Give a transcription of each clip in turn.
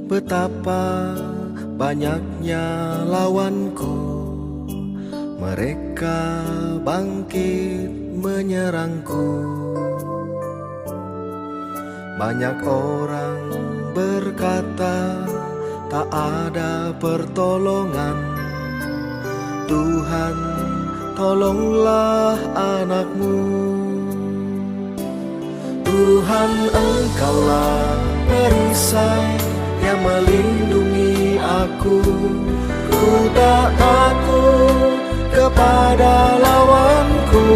Betapa banyaknya lawanku, mereka bangkit menyerangku. Banyak orang berkata tak ada pertolongan. Tuhan, tolonglah anakmu. Tuhan, Engkaulah perisai yang melindungi aku. Ku tak takut kepada lawanku.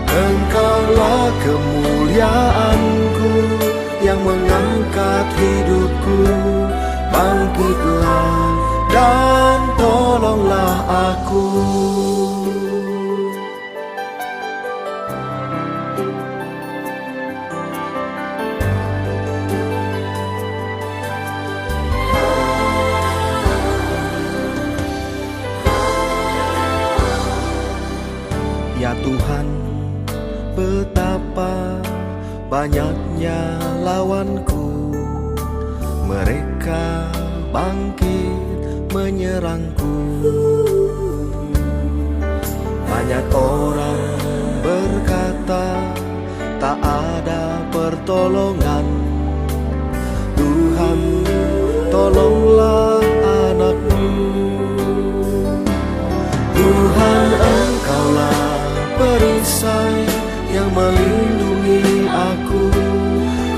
Engkaulah kemuliaanku yang mengangkat hidupku. Bangkitlah dan tolonglah aku. Ya Tuhan, betapa banyaknya lawanku, mereka bangkit menyerangku. Banyak orang berkata tak ada pertolongan. Tuhan, tolonglah anakmu. Tuhan, Engkaulah perisai yang melindungi aku.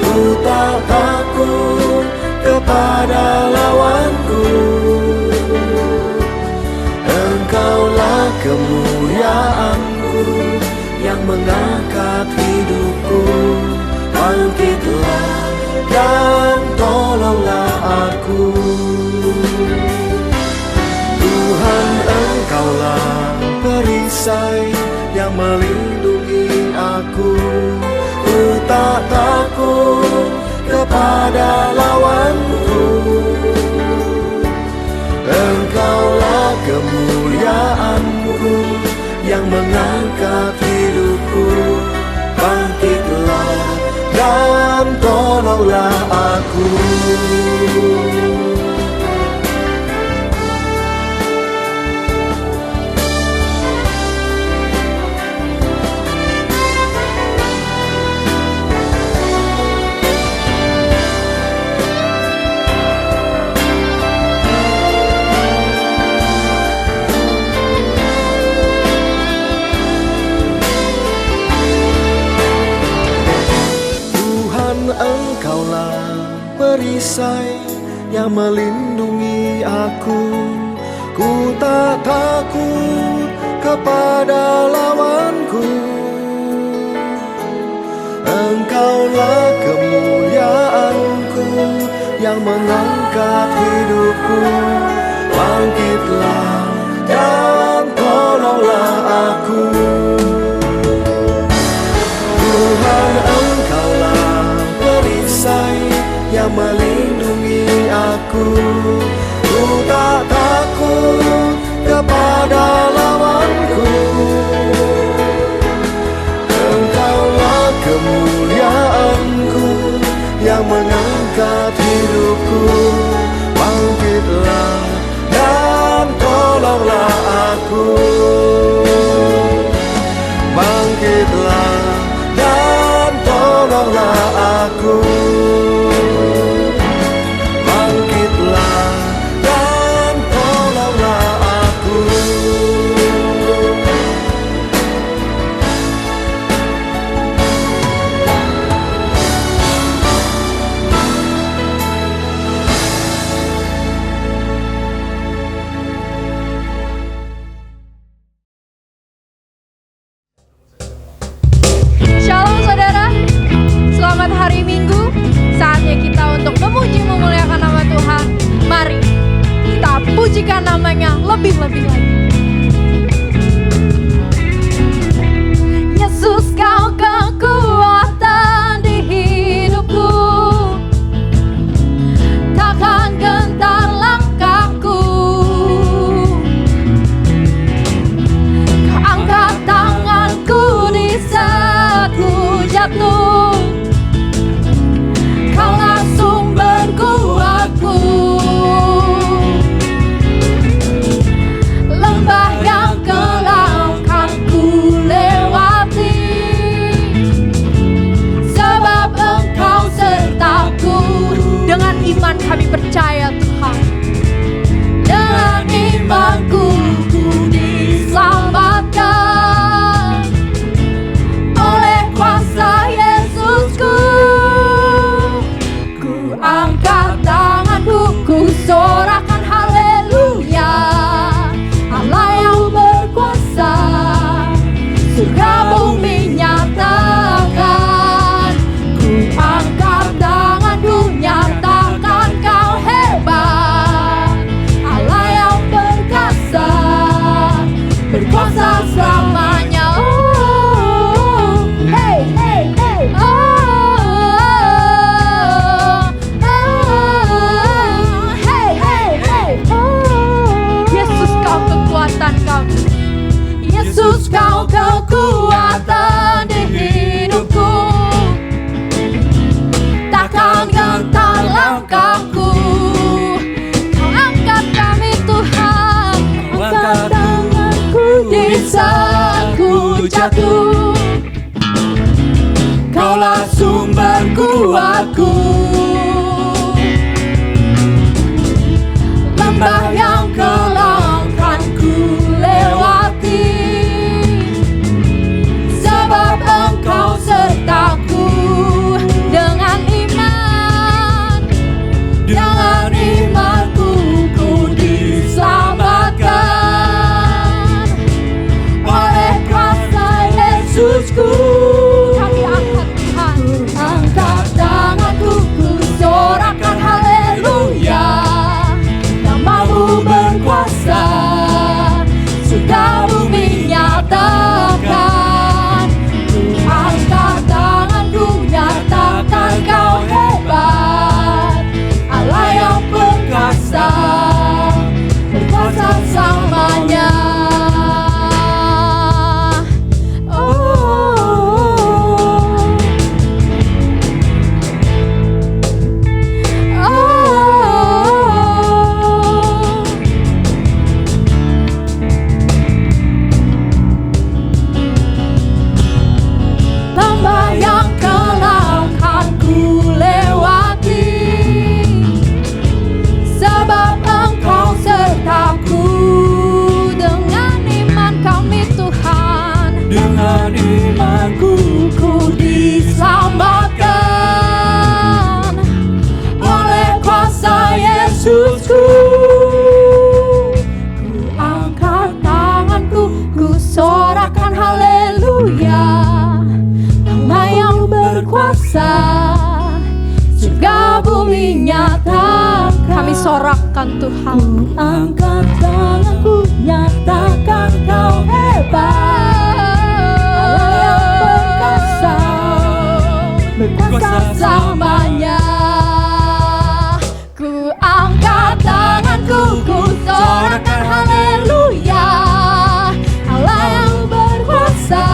Ku tak takut kepada lawanku. Engkaulah kemuliaanku yang mengangkat hidupku. Bangkitlah dan tolonglah aku. Tuhan, Engkaulah perisai yang melindungi aku. Ku tak takut kepada lawanku. Engkaulah kemuliaanku yang mengangkat hidupku. Bangkitlah dan tolonglah aku. Engkaulah perisai yang melindungi aku. Ku tak takut kepada lawanku. Engkaulah kemuliaanku yang mengangkat hidupku. Bangkitlah dan tolonglah aku. Tuhan, Engkaulah perisai yang melindungi aku. Ku tak takut kepada lawanku. Engkaulah kemuliaanku yang mengangkat hidupku. Bangkitlah dan tolonglah aku. Bangkitlah dan tolonglah aku. Bangkitlah dan tolonglah aku. melangkahku. Kau angkat kami Tuhan, Kau angkat tanganku di saat ku jatuh. Kaulah sumber kuatku, lembah yang kelam kan ku lewati, sebab Engkau sertaku. Dengan iman, dengan imanku ku diselamatkan oleh kuasa Yesusku. Kami angkat Tuhan, angkat tanganku, ku sorakan haleluya. Namamu berkuasa, surga bumi nyatakan. Ku angkat tanganku, nyatakan Kau hebat, Allah yang perkasa, berkuasa selamanya. Lembah yang kelam kan ku lewati, sebab Engkau sertaku. Dengan iman kami Tuhan, dengan imanku ku diselamatkan oleh kuasa Yesusku. Ku angkat tanganku, ku sorakan haleluya. Allah yang berkuasa, surga bumi nyata. Kami sorakkan Tuhan. Ku angkat tanganku, nyatakan Kau hebat, Allah yang perkasa, berkuasa selamanya. Ku angkat tanganku, ku sorakkan haleluya. Allah yang berkuasa,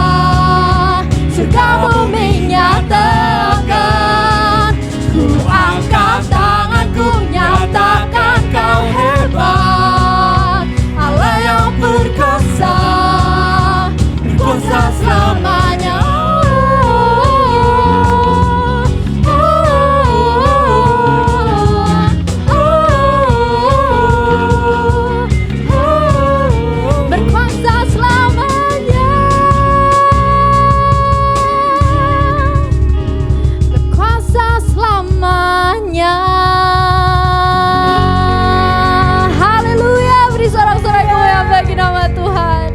surga bumi nyatakan. Ku angkat tanganku, nyatakan Kau hebat, Allah yang perkasa, berkuasa selamanya. Berkuasa selamanya, berkuasa selamanya. Haleluya, beri sorak-sorai kemuliaan bagi nama Tuhan.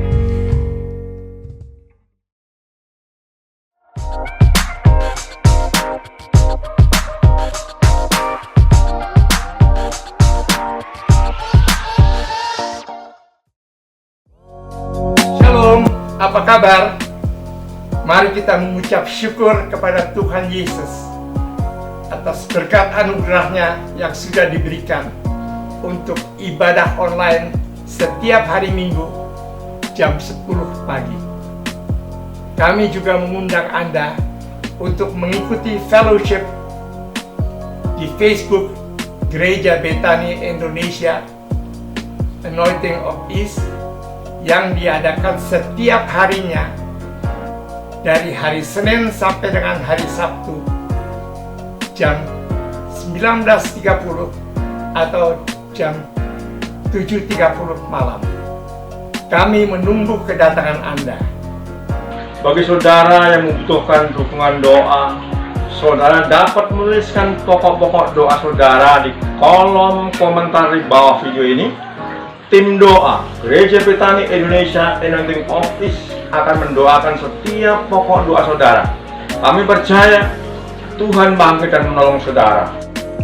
Shalom, apa kabar? Mari kita mengucap syukur kepada Tuhan Yesus atas berkat anugerahnya yang sudah diberikan untuk ibadah online setiap hari Minggu jam 10 pagi. Kami juga mengundang Anda untuk mengikuti fellowship di Facebook Gereja Betani Indonesia Anointing of East yang diadakan setiap harinya dari hari Senin sampai dengan hari Sabtu jam 19.30 atau jam 7.30 malam. Kami menunggu kedatangan Anda. Bagi saudara yang membutuhkan dukungan doa, saudara dapat menuliskan pokok-pokok doa saudara di kolom komentar di bawah video ini. Tim doa Gereja Betani Indonesia Anointing of East akan mendoakan setiap pokok doa saudara. Kami percaya Tuhan bangkit dan menolong saudara.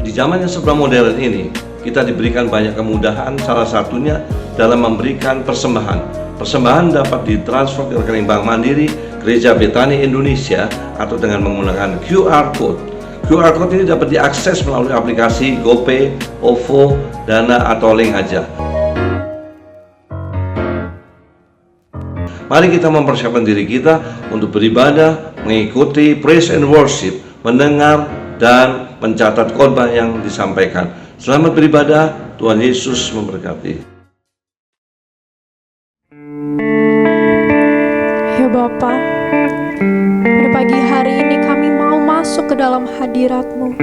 Di zaman yang serba modern ini, kita diberikan banyak kemudahan, salah satunya dalam memberikan persembahan. Persembahan dapat ditransfer ke rekening Bank Mandiri Gereja Betani Indonesia atau dengan menggunakan QR Code. QR Code ini dapat diakses melalui aplikasi GoPay, OVO, Dana, atau link aja. Mari kita mempersiapkan diri kita untuk beribadah, mengikuti praise and worship, mendengar dan mencatat khotbah yang disampaikan. Selamat beribadah, Tuhan Yesus memberkati. Ya Bapa, pada pagi hari ini kami mau masuk ke dalam hadirat-Mu,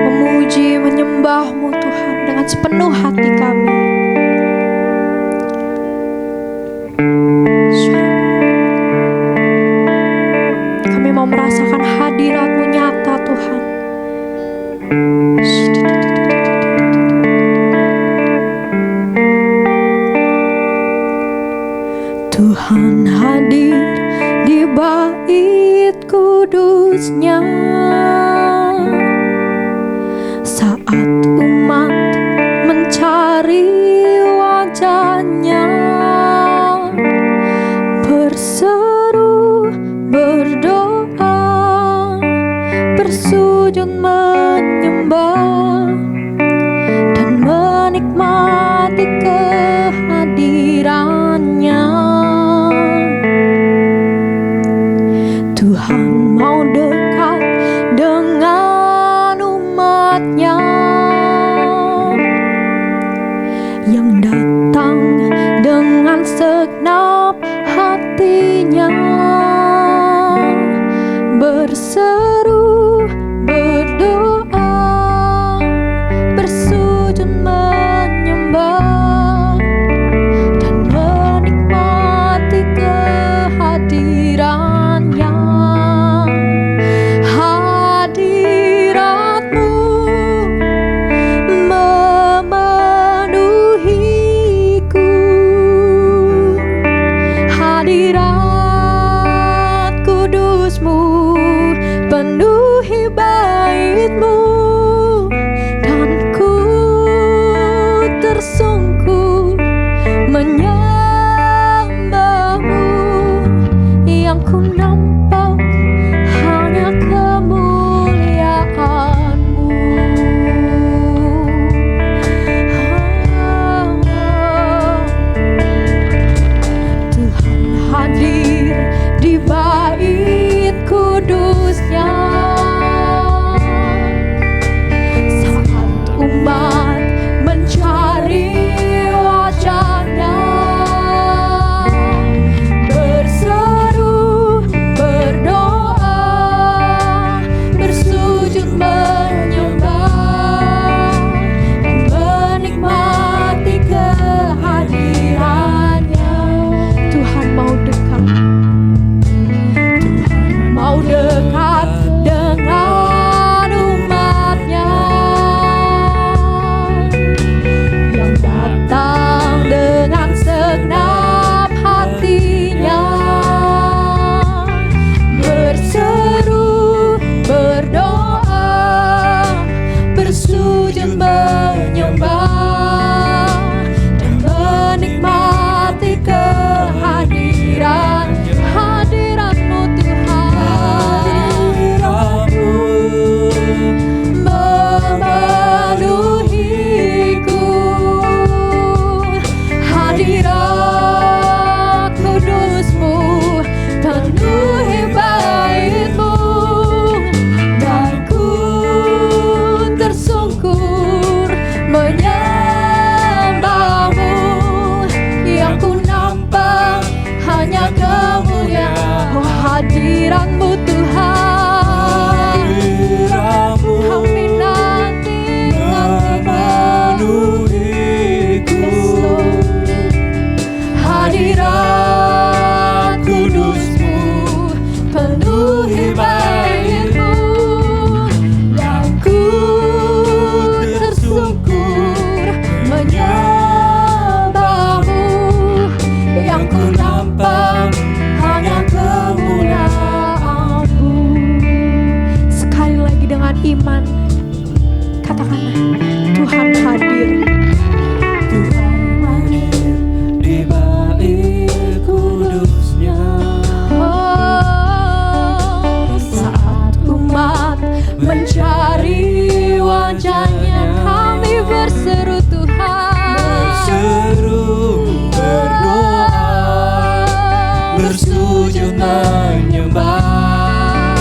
memuji, menyembah-Mu Tuhan dengan sepenuh hati kami. Kami mau merasakan hadirat-Mu nyata Tuhan. Tuhan hadir di bait kudus-Nya saat umat mencari wajah-Nya, berseru, berdoa, bersujud menyembah dan menikmati kehadiran-Nya. Tuhan mau dekat dengan umat-Nya yang datang dengan segenap hatinya, berseru, berdoa, bersujud menyembah dan menikmati kehadiran-Nya. Hadirat-Mu memenuhiku, hadirat kudus-Mu penuhi bait-Mu, dan ku tersungkur menyembah-Mu. Yang ku nampak hanya kemuliaan-Mu. Tuhan hadir di bait kudus-Nya saat umat mencari wajah-Nya, berseru, berdoa, bersujud menyembah dan menikmati kehadiran-Nya. Tuhan mau dekat, Tuhan mau dekat dengan umat-Nya yang datang dengan segenap hatinya, berseru, berdoa, bersujud menyembah dan menikmati kehadiran. Hadirat-Mu Tuhan memenuhiku, hadirat kudus-Mu penuhi bait-Mu, dan ku tersungkur menyembah-Mu. Yang ku nampak hanya kemuliaan. Oh, hadirat-Mu Tuhan, kami nanti hadirat kudus-Mu penuhi bait-Mu, dan ku tersungkur menyembah-Mu. Yang ku nampak hanya kemuliaan-Mu. Sekali lagi dengan iman, katakanlah, Tuhan hadir. Tuhan hadir di bait kudus-Nya Saat umat mencari wajah-Nya, kami berseru Tuhan, berseru, berdoa, menyembah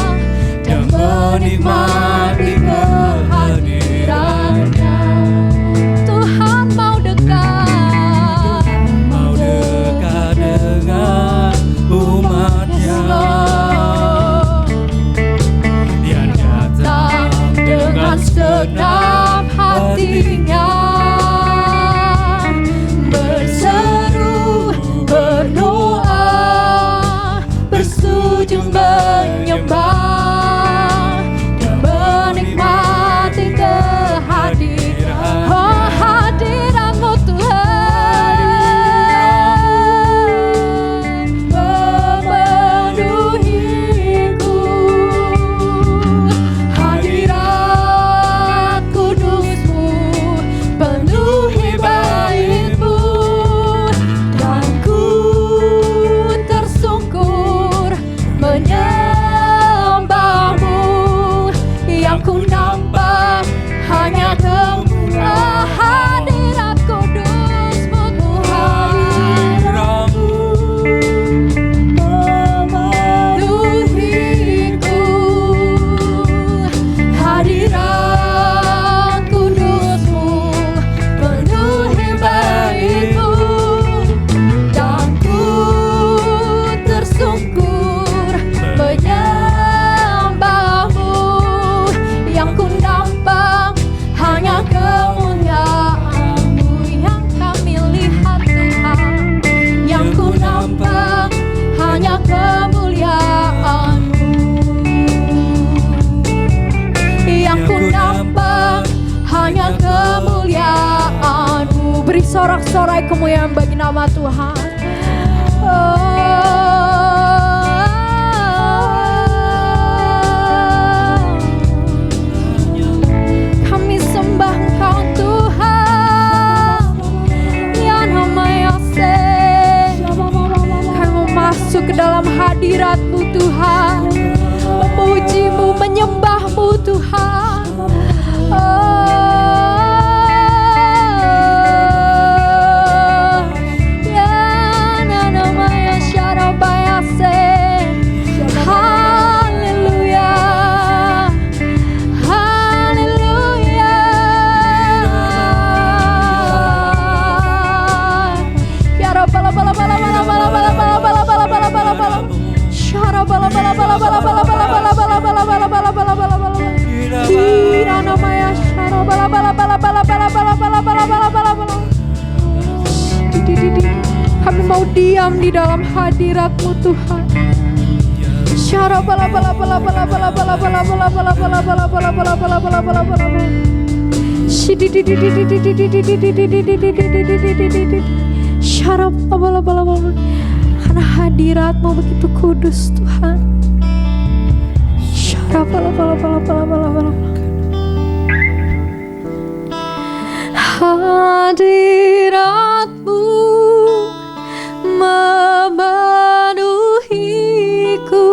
dan menikmati segenap hatinya, berseru, berdoa, bersujud menyembah, dan menikmati kehadiran, oh hadirat-Mu Tuhan, memenuhiku. Hadirat kudus-Mu penuhi bait-Mu, dan ku tersungkur menyembah-Mu. Yang ku nampak hanya kemuliaan hadirat kudus-Mu Tuhan, memenuhiku. Hadirat kudus-Mu penuhi bait-Mu, dan ku tersungkur menyembah-Mu. Yang ku nampak hanya kemuliaan-Mu, yang kami lihat Tuhan. Yang ku nampak hanya kemuliaan-Mu, yang ku nampak hanya kemuliaan-Mu. Beri sorak-sorai kemuliaan bagi nama Tuhan. Kami sembah Engkau Tuhan, ya nama Yahweh. Kami mau masuk ke dalam hadirat-Mu Tuhan, memuji-Mu, menyembah-Mu Tuhan. Ya nama Yahweh. Haleluya, haleluya. Ya Rabbal bala bala bala bala bala bala bala bala bala bala bala. Syara bala bala bala bala bala bala bala bala bala bala bala bala bala bala. Kira namanya syara bala bala bala bala bala bala bala bala bala bala bala. Kami mau diam di dalam hadirat-Mu Tuhan. Syara bala bala bala bala bala bala bala bala bala bala bala bala bala bala bala bala bala bala. Syara bala bala bala. Karena hadirat-Mu begitu kudus Tuhan. Syara bala bala bala bala bala bala. Hadirat-Mu memenuhiku.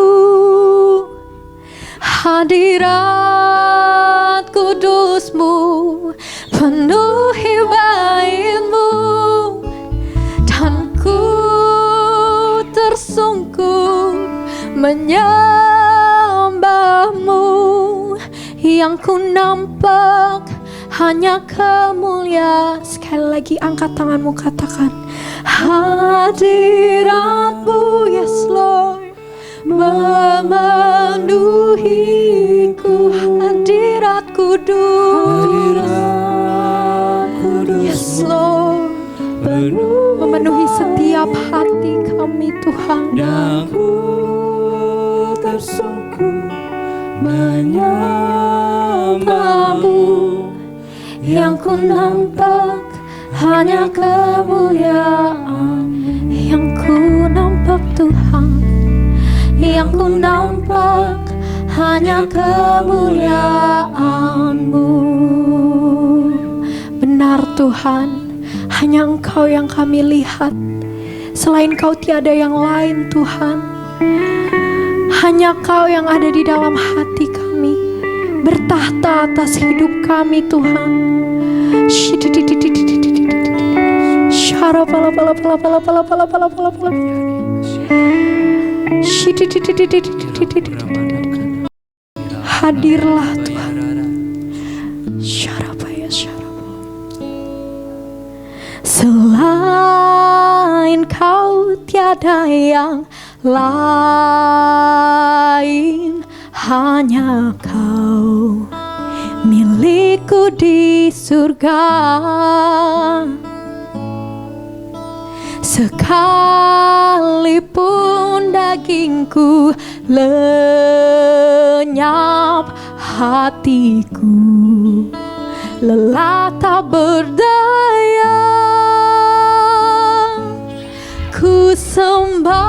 Hadirat kudus-Mu penuhi bait-Mu, dan ku tersungkur menyembah-Mu. Yang ku nampak hanya kemuliaan. Sekali lagi angkat tanganmu, katakan hadirat-Mu, yes Lord, memenuhiku. Hadirat kudus, yes Lord, memenuhi setiap hati kami Tuhan. Dan ku tersungkur menyembah-Mu. Yang ku nampak hanya kemuliaan. Yang ku nampak Tuhan, yang ku nampak hanya kemuliaan-Mu. Benar Tuhan, hanya Engkau yang kami lihat. Selain Kau tiada yang lain Tuhan. Hanya Kau yang ada di dalam hati kami, bertahta atas hidup kami Tuhan. Hadirlah Tuhan. Selain Kau tiada yang lain, hanya Kau milik milikku di surga. Sekalipun dagingku lenyap, hatiku lelah tak berdaya. Ku sembah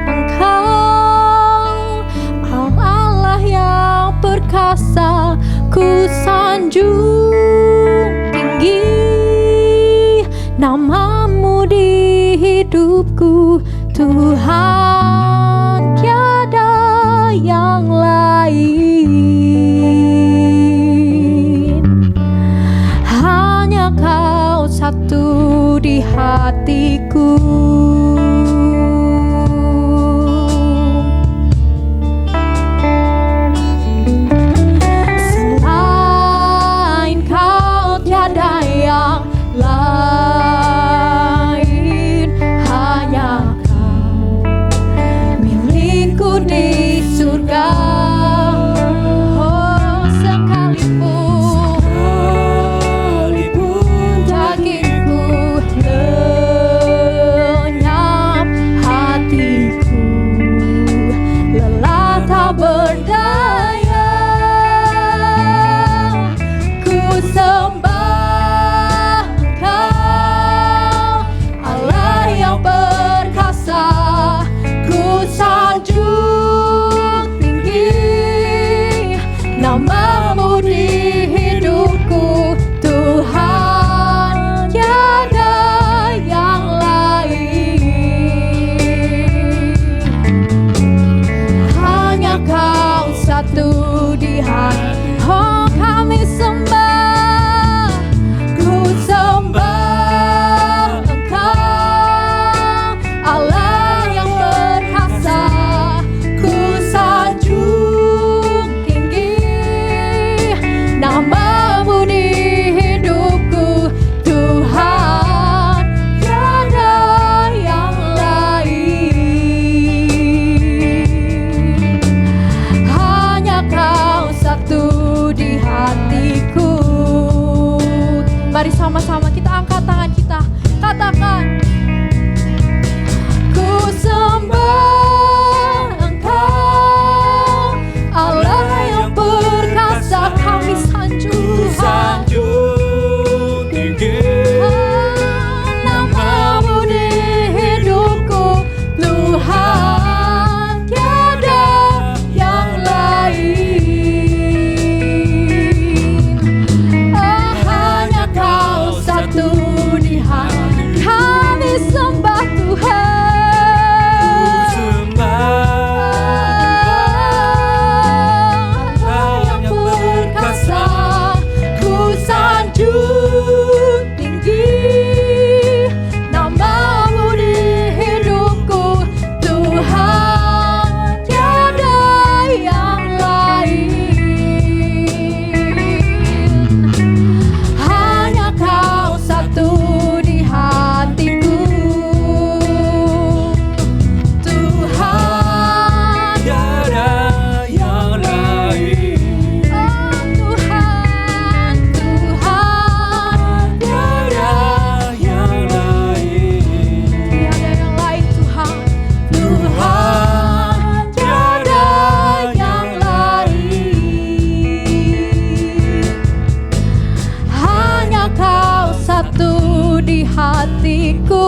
Engkau, Allah yang perkasa. Ku sanjung tinggi namamu di hidupku, Tuhan, tiada yang lain. Hanya Kau satu di hatiku. Selain Kau tiada yang lain. Hanya Kau milikku di surga. Oh, sekalipun dagingku lenyap, hatiku lelah tak berdaya. Ku sembah Engkau, Allah yang perkasa. Ku sanjung tinggi namamu di hidupku, Tuhan, tiada yang lain. Hanya Kau satu di hati. Oh, kami sembah, ku sembah Engkau, Allah yang perkasa. Ku sanjung tinggi namamu di hidupku, Tuhan, tiada yang lain. Hanya Kau satu di hatiku. Mari sama-sama kita angkat tangan kita, katakan, ku sembah Engkau, Allah yang perkasa. Kami sanjung Tuhan, namamu di hidupku, Tuhan, tiada yang lain. Oh, hanya Kau satu di hati. Kami sembah Tuhan, Allah yang perkasa. Ku sanjung tinggi namamu di hidupku, Tuhan, tiada yang lain. Hanya Kau satu di hatiku, Tuhan, Tiada yang lain. oh Tuhan, Tuhan, Tiada yang lain. tiada yang lain, Tuhan, Tuhan, tiada yang lain. Hanya Kau satu di hatiku.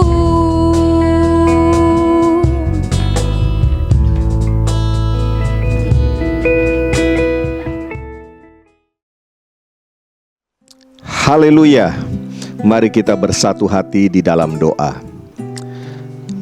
Haleluya. Mari kita bersatu hati di dalam doa.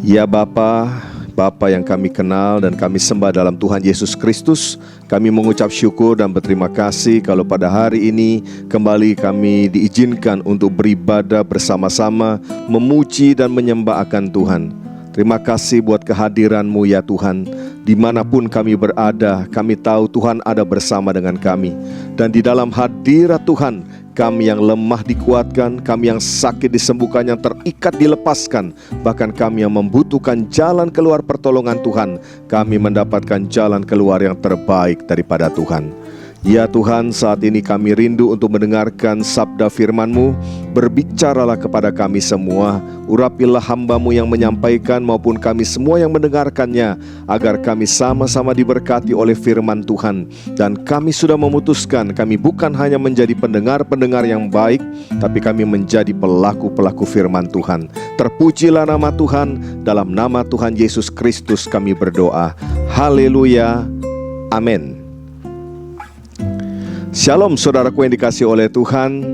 Ya Bapa, Bapa yang kami kenal dan kami sembah dalam Tuhan Yesus Kristus, kami mengucap syukur dan berterima kasih kalau pada hari ini kembali kami diizinkan untuk beribadah bersama-sama, memuji dan menyembah akan Tuhan. Terima kasih buat kehadiran-Mu ya Tuhan. Dimanapun kami berada, kami tahu Tuhan ada bersama dengan kami. Dan di dalam hadirat Tuhan, kami yang lemah dikuatkan, kami yang sakit disembuhkan, yang terikat dilepaskan. Bahkan kami yang membutuhkan jalan keluar pertolongan Tuhan, kami mendapatkan jalan keluar yang terbaik daripada Tuhan. Ya Tuhan, saat ini kami rindu untuk mendengarkan sabda firman-Mu. Berbicaralah kepada kami semua, urapilah hamba-Mu yang menyampaikan maupun kami semua yang mendengarkannya, agar kami sama-sama diberkati oleh firman Tuhan. Dan kami sudah memutuskan, kami bukan hanya menjadi pendengar-pendengar yang baik, tapi kami menjadi pelaku-pelaku firman Tuhan. Terpujilah nama Tuhan, dalam nama Tuhan Yesus Kristus kami berdoa. Haleluya, amin. Shalom saudaraku yang dikasihi oleh Tuhan.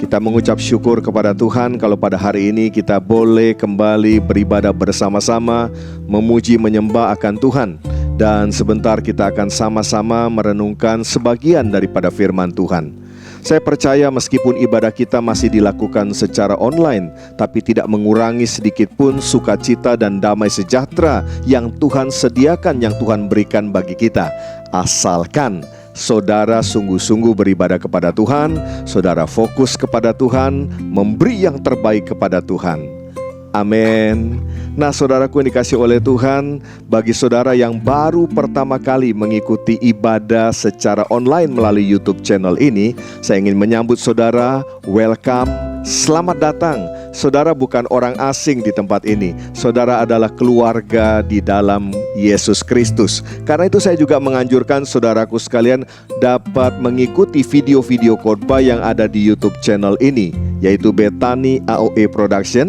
Kita mengucap syukur kepada Tuhan kalau pada hari ini kita boleh kembali beribadah bersama-sama, memuji menyembah akan Tuhan. Dan sebentar kita akan sama-sama merenungkan sebagian daripada firman Tuhan. Saya percaya meskipun ibadah kita masih dilakukan secara online, tapi tidak mengurangi sedikit pun sukacita dan damai sejahtera yang Tuhan sediakan, yang Tuhan berikan bagi kita. Asalkan saudara sungguh-sungguh beribadah kepada Tuhan, saudara fokus kepada Tuhan, memberi yang terbaik kepada Tuhan. Amin. Nah saudaraku yang dikasihi oleh Tuhan, bagi saudara yang baru pertama kali mengikuti ibadah secara online melalui YouTube channel ini, saya ingin menyambut saudara, welcome, selamat datang. Saudara bukan orang asing di tempat ini. Saudara adalah keluarga di dalam Yesus Kristus. Karena itu saya juga menganjurkan saudaraku sekalian dapat mengikuti video-video khotbah yang ada di YouTube channel ini, yaitu Bethany AOE Production.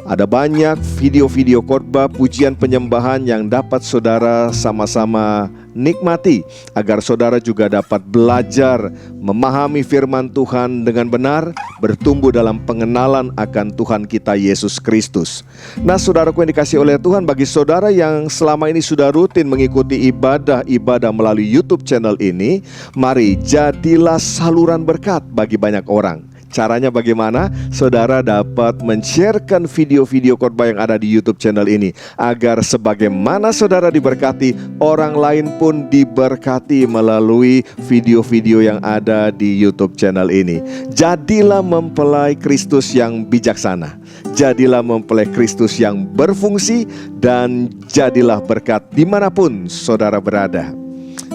Ada banyak video-video khotbah, pujian penyembahan yang dapat saudara sama-sama nikmati, agar saudara juga dapat belajar memahami firman Tuhan dengan benar, bertumbuh dalam pengenalan akan Tuhan kita Yesus Kristus. Nah saudaraku yang dikasihi oleh Tuhan, bagi saudara yang selama ini sudah rutin mengikuti ibadah-ibadah melalui YouTube channel ini, mari jadilah saluran berkat bagi banyak orang. Caranya bagaimana? Saudara dapat men-sharekan video-video khotbah yang ada di YouTube channel ini, agar sebagaimana saudara diberkati, orang lain pun diberkati melalui video-video yang ada di YouTube channel ini. Jadilah mempelai Kristus yang bijaksana, jadilah mempelai Kristus yang berfungsi, dan jadilah berkat dimanapun saudara berada.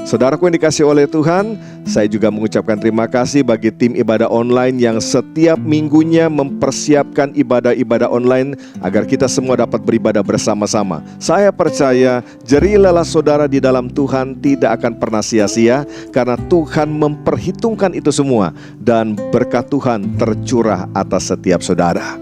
Saudaraku yang dikasihi oleh Tuhan, saya juga mengucapkan terima kasih bagi tim ibadah online yang setiap minggunya mempersiapkan ibadah-ibadah online agar kita semua dapat beribadah bersama-sama. Saya percaya jerih lelah saudara di dalam Tuhan tidak akan pernah sia-sia, karena Tuhan memperhitungkan itu semua, dan berkat Tuhan tercurah atas setiap saudara.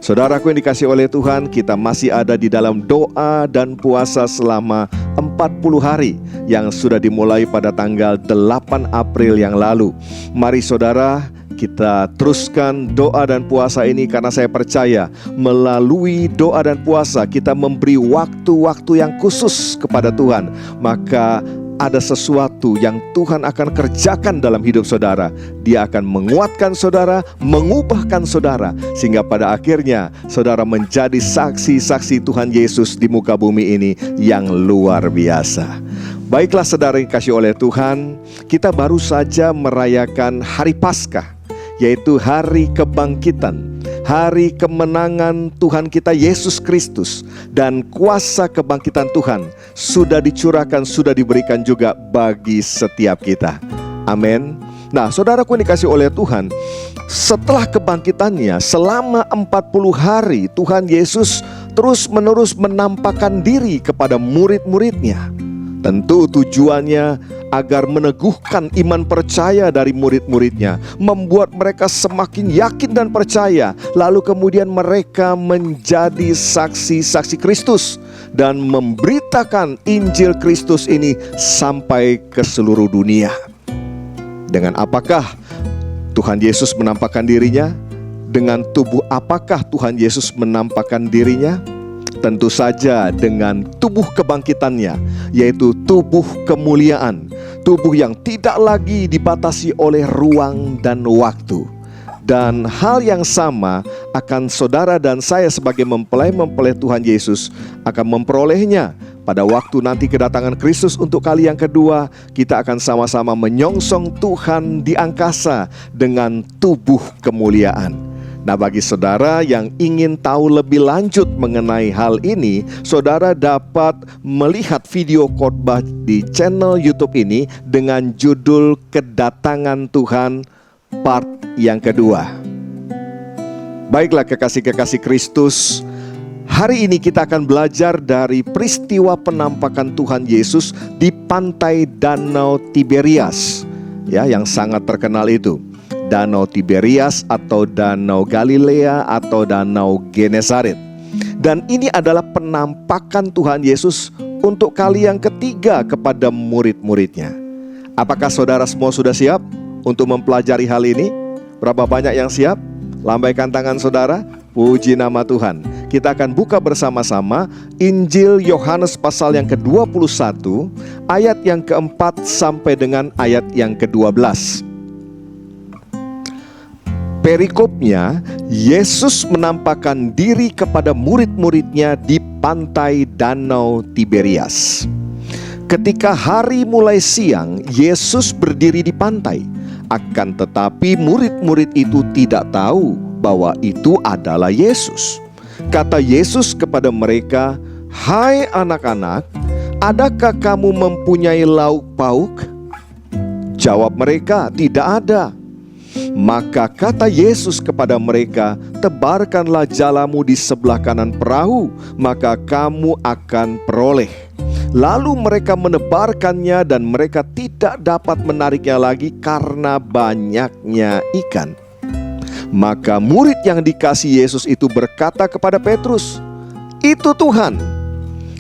Saudaraku yang dikasihi oleh Tuhan, kita masih ada di dalam doa dan puasa selama 40 hari yang sudah dimulai pada tanggal 8 April yang lalu. Mari saudara, kita teruskan doa dan puasa ini, karena saya percaya melalui doa dan puasa kita memberi waktu-waktu yang khusus kepada Tuhan. Maka ada sesuatu yang Tuhan akan kerjakan dalam hidup saudara. Dia akan menguatkan saudara, mengubahkan saudara, sehingga pada akhirnya saudara menjadi saksi-saksi Tuhan Yesus di muka bumi ini yang luar biasa. Baiklah saudara yang dikasihi oleh Tuhan, kita baru saja merayakan Hari Paskah, yaitu Hari Kebangkitan, hari kemenangan Tuhan kita Yesus Kristus, dan kuasa kebangkitan Tuhan sudah dicurahkan, sudah diberikan juga bagi setiap kita. Amin. Nah saudaraku yang dikasihi oleh Tuhan, setelah kebangkitannya selama 40 hari Tuhan Yesus terus-menerus menampakkan diri kepada murid-muridnya. Tentu tujuannya agar meneguhkan iman percaya dari murid-muridnya, membuat mereka semakin yakin dan percaya, lalu kemudian mereka menjadi saksi-saksi Kristus dan memberitakan Injil Kristus ini sampai ke seluruh dunia. Dengan apakah Tuhan Yesus menampakkan dirinya? Dengan tubuh apakah Tuhan Yesus menampakkan dirinya? Tentu saja dengan tubuh kebangkitannya, yaitu tubuh kemuliaan, tubuh yang tidak lagi dibatasi oleh ruang dan waktu. Dan hal yang sama akan saudara dan saya sebagai mempelai-mempelai Tuhan Yesus akan memperolehnya pada waktu nanti kedatangan Kristus untuk kali yang kedua. Kita akan sama-sama menyongsong Tuhan di angkasa dengan tubuh kemuliaan. Nah, bagi saudara yang ingin tahu lebih lanjut mengenai hal ini, saudara dapat melihat video khotbah di channel YouTube ini dengan judul Kedatangan Tuhan part yang kedua. Baiklah kekasih-kekasih Kristus, hari ini kita akan belajar dari peristiwa penampakan Tuhan Yesus di pantai Danau Tiberias, ya, yang sangat terkenal itu. Danau Tiberias atau Danau Galilea atau Danau Genesaret. Dan ini adalah penampakan Tuhan Yesus untuk kali yang ketiga kepada murid-muridnya. Apakah saudara semua sudah siap untuk mempelajari hal ini? Berapa banyak yang siap? Lambaikan tangan saudara. Puji nama Tuhan. Kita akan buka bersama-sama Injil Yohanes pasal yang ke-21 ayat yang ke-4 sampai dengan ayat yang ke-12. Perikopnya, Yesus menampakkan diri kepada murid-muridnya di pantai Danau Tiberias. Ketika hari mulai siang, Yesus berdiri di pantai. Akan tetapi murid-murid itu tidak tahu bahwa itu adalah Yesus. Kata Yesus kepada mereka, "Hai anak-anak, adakah kamu mempunyai lauk pauk?" Jawab mereka, "Tidak ada." Maka kata Yesus kepada mereka, "Tebarkanlah jalamu di sebelah kanan perahu, maka kamu akan peroleh." Lalu mereka menebarkannya dan mereka tidak dapat menariknya lagi karena banyaknya ikan. Maka murid yang dikasihi Yesus itu berkata kepada Petrus, "Itu Tuhan."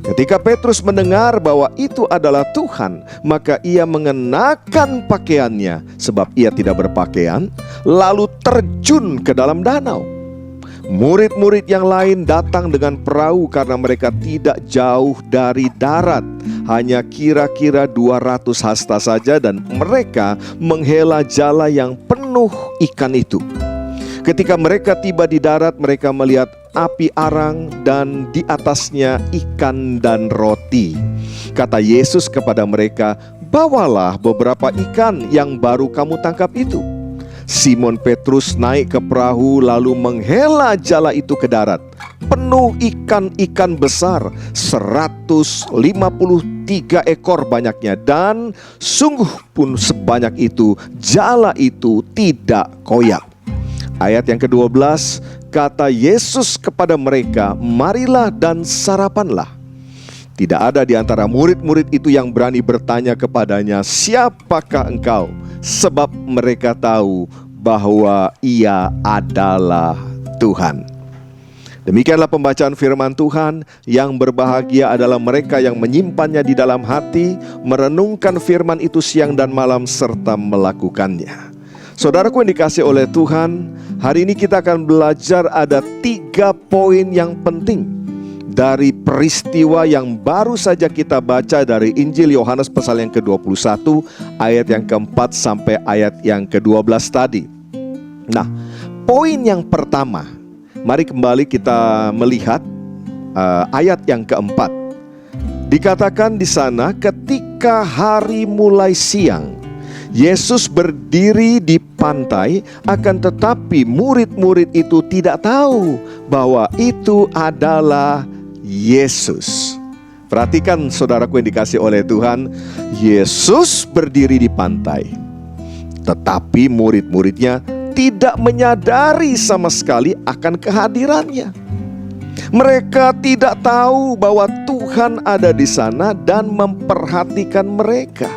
Ketika Petrus mendengar bahwa itu adalah Tuhan, maka ia mengenakan pakaiannya sebab ia tidak berpakaian, lalu terjun ke dalam danau. Murid-murid yang lain datang dengan perahu karena mereka tidak jauh dari darat, hanya kira-kira 200 hasta saja, dan mereka menghela jala yang penuh ikan itu. Ketika mereka tiba di darat, mereka melihat api arang dan di atasnya ikan dan roti. Kata Yesus kepada mereka, "Bawalah beberapa ikan yang baru kamu tangkap itu." Simon Petrus naik ke perahu lalu menghela jala itu ke darat, penuh ikan-ikan besar, 153 ekor banyaknya, dan sungguh pun sebanyak itu jala itu tidak koyak. Ayat yang ke-12, kata Yesus kepada mereka, "Marilah dan sarapanlah." Tidak ada di antara murid-murid itu yang berani bertanya kepadanya, "Siapakah engkau?" Sebab mereka tahu bahwa ia adalah Tuhan. Demikianlah pembacaan firman Tuhan. Yang berbahagia adalah mereka yang menyimpannya di dalam hati, merenungkan firman itu siang dan malam, serta melakukannya. Saudaraku yang dikasihi oleh Tuhan, hari ini kita akan belajar ada 3 poin yang penting dari peristiwa yang baru saja kita baca dari Injil Yohanes pasal yang ke-21 ayat yang ke-4 sampai ayat yang ke-12 tadi. Nah, poin yang pertama, mari kembali kita melihat ayat yang ke-4. Dikatakan di sana, ketika hari mulai siang, Yesus berdiri di pantai, akan tetapi murid-murid itu tidak tahu bahwa itu adalah Yesus. Perhatikan saudaraku yang dikasihi oleh Tuhan, Yesus berdiri di pantai, tetapi murid-muridnya tidak menyadari sama sekali akan kehadirannya. Mereka tidak tahu bahwa Tuhan ada di sana dan memperhatikan mereka.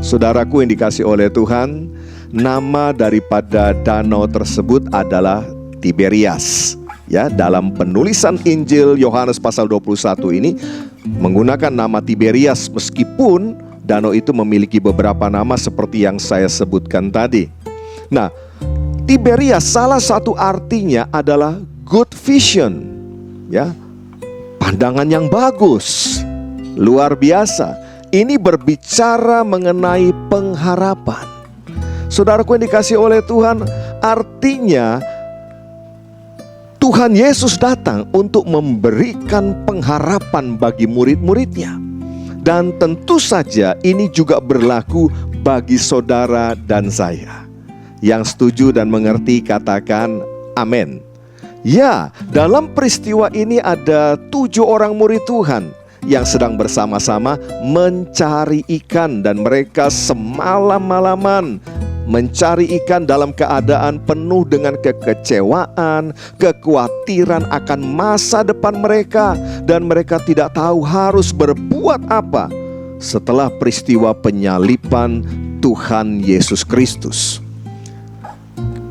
Saudaraku yang dikasihi oleh Tuhan, nama daripada danau tersebut adalah Tiberias. Ya, dalam penulisan Injil Yohanes pasal 21 ini menggunakan nama Tiberias, meskipun danau itu memiliki beberapa nama seperti yang saya sebutkan tadi. Nah, Tiberias salah satu artinya adalah good vision, ya, pandangan yang bagus, luar biasa. Ini berbicara mengenai pengharapan. Saudaraku yang dikasihi oleh Tuhan, artinya Tuhan Yesus datang untuk memberikan pengharapan bagi murid-muridnya. Dan tentu saja ini juga berlaku bagi saudara dan saya. Yang setuju dan mengerti katakan Amin. Ya, dalam peristiwa ini ada 7 orang murid Tuhan yang sedang bersama-sama mencari ikan, dan mereka semalam-malaman mencari ikan dalam keadaan penuh dengan kekecewaan, kekhawatiran akan masa depan mereka, dan mereka tidak tahu harus berbuat apa setelah peristiwa penyaliban Tuhan Yesus Kristus.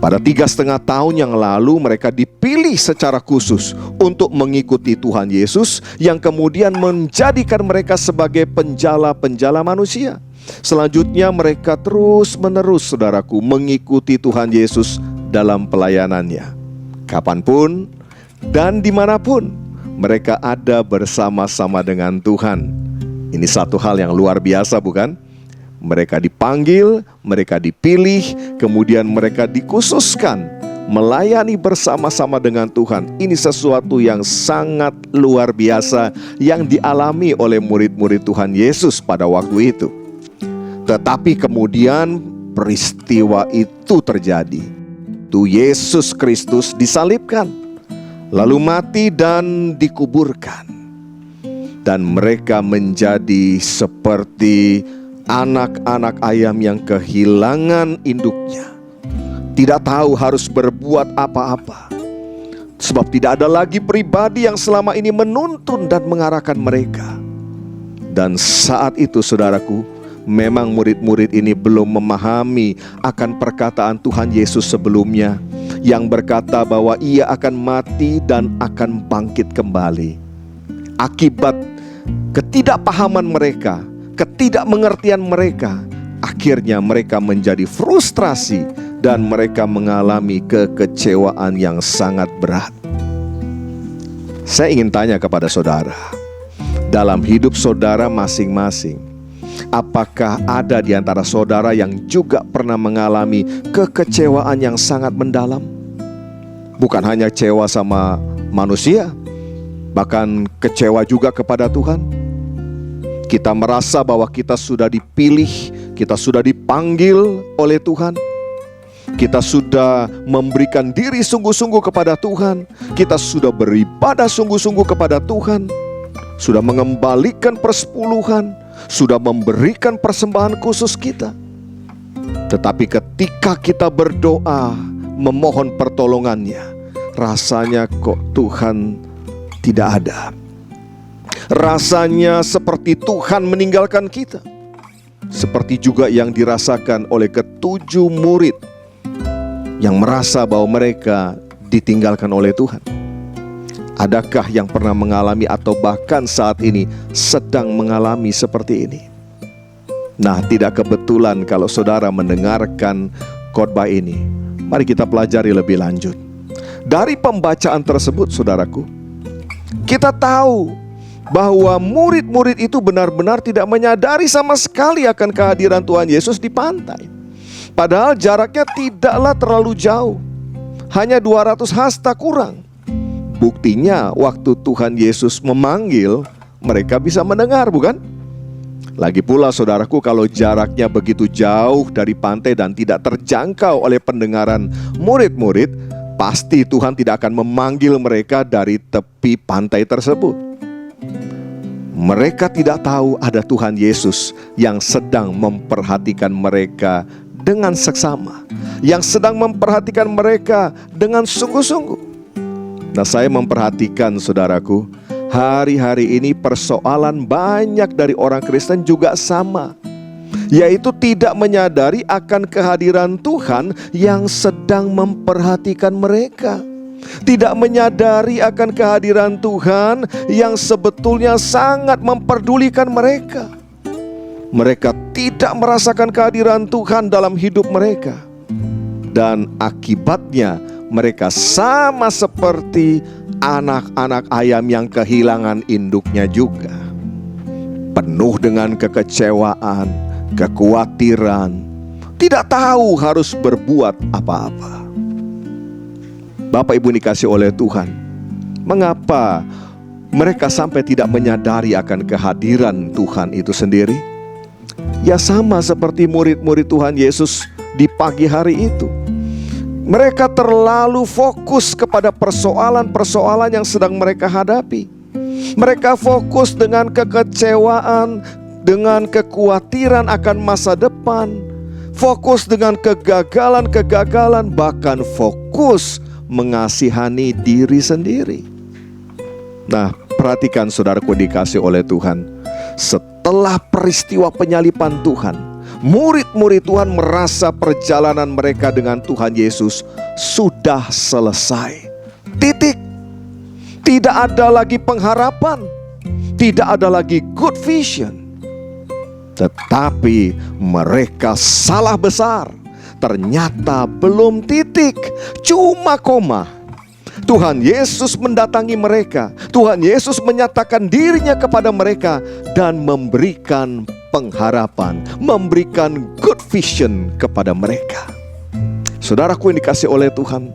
Pada 3,5 tahun yang lalu mereka dipilih secara khusus untuk mengikuti Tuhan Yesus, yang kemudian menjadikan mereka sebagai penjala-penjala manusia. Selanjutnya mereka terus-menerus, saudaraku, mengikuti Tuhan Yesus dalam pelayanannya. Kapanpun dan dimanapun mereka ada bersama-sama dengan Tuhan. Ini satu hal yang luar biasa, bukan? Mereka dipanggil, mereka dipilih, kemudian mereka dikhususkan melayani bersama-sama dengan Tuhan. Ini sesuatu yang sangat luar biasa yang dialami oleh murid-murid Tuhan Yesus pada waktu itu. Tetapi kemudian peristiwa itu terjadi. Tuhan Yesus Kristus disalibkan, lalu mati dan dikuburkan. Dan mereka menjadi seperti anak-anak ayam yang kehilangan induknya, tidak tahu harus berbuat apa-apa, sebab tidak ada lagi pribadi yang selama ini menuntun dan mengarahkan mereka. Dan saat itu, saudaraku, memang murid-murid ini belum memahami akan perkataan Tuhan Yesus sebelumnya, yang berkata bahwa Ia akan mati dan akan bangkit kembali. Akibat ketidakpahaman mereka, ketidakmengertian mereka, akhirnya mereka menjadi frustrasi dan mereka mengalami kekecewaan yang sangat berat. Saya ingin tanya kepada saudara, dalam hidup saudara masing-masing, apakah ada di antara saudara yang juga pernah mengalami kekecewaan yang sangat mendalam? Bukan hanya kecewa sama manusia, bahkan kecewa juga kepada Tuhan. Kita merasa bahwa kita sudah dipilih, kita sudah dipanggil oleh Tuhan, kita sudah memberikan diri sungguh-sungguh kepada Tuhan, kita sudah beribadah sungguh-sungguh kepada Tuhan, sudah mengembalikan persepuluhan, sudah memberikan persembahan khusus kita. Tetapi ketika kita berdoa memohon pertolongannya, rasanya kok Tuhan tidak ada. Rasanya seperti Tuhan meninggalkan kita. Seperti juga yang dirasakan oleh ke-7 murid yang merasa bahwa mereka ditinggalkan oleh Tuhan. Adakah yang pernah mengalami atau bahkan saat ini sedang mengalami seperti ini? Nah, tidak kebetulan kalau saudara mendengarkan khotbah ini. Mari kita pelajari lebih lanjut. Dari pembacaan tersebut, saudaraku, kita tahu bahwa murid-murid itu benar-benar tidak menyadari sama sekali akan kehadiran Tuhan Yesus di pantai. Padahal jaraknya tidaklah terlalu jauh, hanya 200 hasta kurang. Buktinya waktu Tuhan Yesus memanggil, mereka bisa mendengar, bukan? Lagi pula saudaraku, kalau jaraknya begitu jauh dari pantai dan tidak terjangkau oleh pendengaran murid-murid, pasti Tuhan tidak akan memanggil mereka dari tepi pantai tersebut. Mereka tidak tahu ada Tuhan Yesus yang sedang memperhatikan mereka dengan seksama, yang sedang memperhatikan mereka dengan sungguh-sungguh. Nah, saya memperhatikan, saudaraku, hari-hari ini persoalan banyak dari orang Kristen juga sama, yaitu tidak menyadari akan kehadiran Tuhan yang sedang memperhatikan mereka. Tidak menyadari akan kehadiran Tuhan yang sebetulnya sangat memperdulikan mereka. Mereka tidak merasakan kehadiran Tuhan dalam hidup mereka. Dan akibatnya mereka sama seperti anak-anak ayam yang kehilangan induknya juga. Penuh dengan kekecewaan, kekhawatiran, tidak tahu harus berbuat apa-apa. Bapak Ibu dikasih oleh Tuhan, mengapa mereka sampai tidak menyadari akan kehadiran Tuhan itu sendiri? Ya sama seperti murid-murid Tuhan Yesus di pagi hari itu. Mereka terlalu fokus kepada persoalan-persoalan yang sedang mereka hadapi. Mereka fokus dengan kekecewaan, dengan kekhawatiran akan masa depan, fokus dengan kegagalan-kegagalan, bahkan fokus mengasihani diri sendiri. Nah, perhatikan saudaraku dikasih oleh Tuhan. Setelah peristiwa penyaliban Tuhan, murid-murid Tuhan merasa perjalanan mereka dengan Tuhan Yesus sudah selesai. Titik. Tidak ada lagi pengharapan, tidak ada lagi good vision. Tetapi mereka salah besar. Ternyata belum titik, cuma koma. Tuhan Yesus mendatangi mereka. Tuhan Yesus menyatakan dirinya kepada mereka dan memberikan pengharapan, memberikan good vision kepada mereka. Saudaraku yang dikasih oleh Tuhan,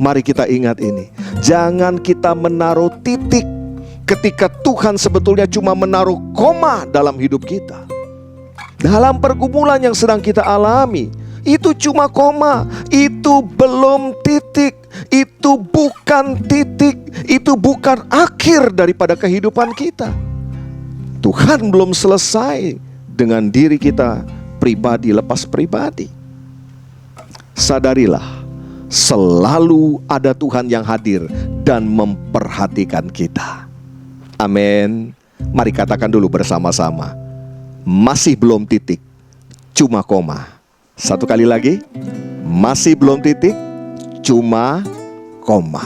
mari kita ingat ini. Jangan kita menaruh titik ketika Tuhan sebetulnya cuma menaruh koma dalam hidup kita. Dalam pergumulan yang sedang kita alami, itu cuma koma, itu belum titik, itu bukan titik, itu bukan akhir daripada kehidupan kita. Tuhan belum selesai dengan diri kita pribadi lepas pribadi. Sadarilah, selalu ada Tuhan yang hadir dan memperhatikan kita. Amin. Mari katakan dulu bersama-sama. Masih belum titik, cuma koma. Satu kali lagi. Masih belum titik, cuma koma.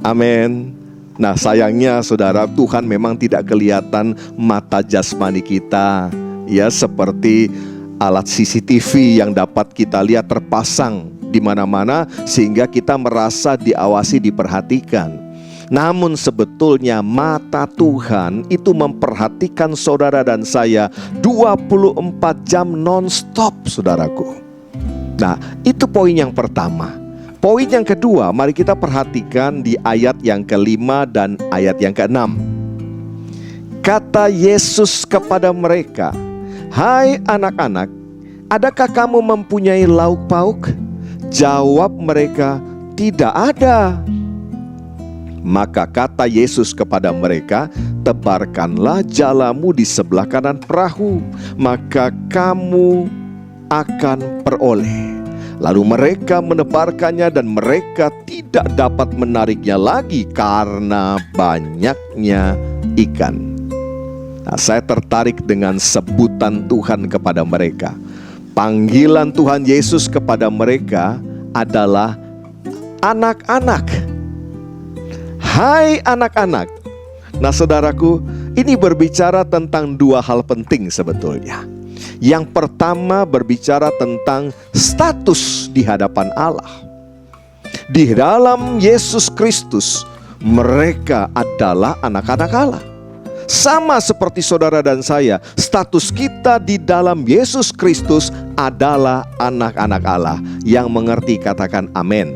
Amin. Nah, sayangnya saudara, Tuhan memang tidak kelihatan mata jasmani kita, ya, seperti alat CCTV yang dapat kita lihat terpasang di mana-mana sehingga kita merasa diawasi, diperhatikan. Namun sebetulnya mata Tuhan itu memperhatikan saudara dan saya 24 jam non-stop, saudaraku. Nah, itu poin yang pertama. Poin yang kedua, mari kita perhatikan di ayat yang ke-5 dan ayat yang ke-6. Kata Yesus kepada mereka, "Hai anak-anak, adakah kamu mempunyai lauk pauk?" Jawab mereka, "Tidak ada." Maka kata Yesus kepada mereka, "Tebarkanlah jalamu di sebelah kanan perahu, maka kamu akan peroleh." Lalu mereka menebarkannya dan mereka tidak dapat menariknya lagi karena banyaknya ikan. Nah, saya tertarik dengan sebutan Tuhan kepada mereka. Panggilan Tuhan Yesus kepada mereka adalah anak-anak. Hai anak-anak. Nah, saudaraku, ini berbicara tentang dua hal penting sebetulnya. Yang pertama berbicara tentang status di hadapan Allah. Di dalam Yesus Kristus, mereka adalah anak-anak Allah. Sama seperti saudara dan saya, status kita di dalam Yesus Kristus adalah anak-anak Allah. Yang mengerti katakan amin.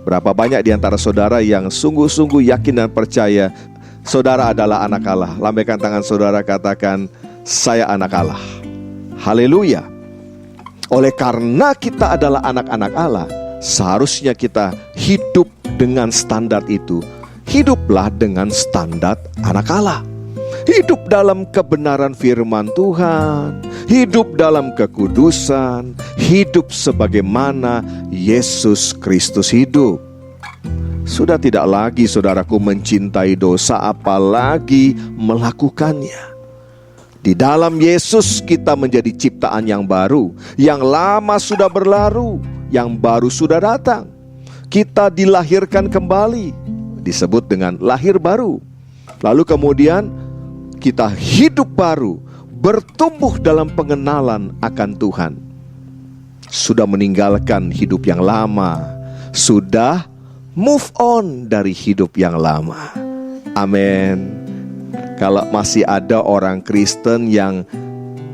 Berapa banyak di antara saudara yang sungguh-sungguh yakin dan percaya saudara adalah anak Allah? Lambaikan tangan saudara, katakan, "Saya anak Allah." Haleluya. Oleh karena kita adalah anak-anak Allah, seharusnya kita hidup dengan standar itu. Hiduplah dengan standar anak Allah. Hidup dalam kebenaran firman Tuhan, hidup dalam kekudusan, hidup sebagaimana Yesus Kristus hidup. Sudah tidak lagi saudaraku mencintai dosa, apalagi melakukannya. Di dalam Yesus kita menjadi ciptaan yang baru. Yang lama sudah berlalu, yang baru sudah datang. Kita dilahirkan kembali, disebut dengan lahir baru. Lalu kemudian kita hidup baru, bertumbuh dalam pengenalan akan Tuhan. Sudah meninggalkan hidup yang lama, sudah move on dari hidup yang lama. Amin. Kalau masih ada orang Kristen yang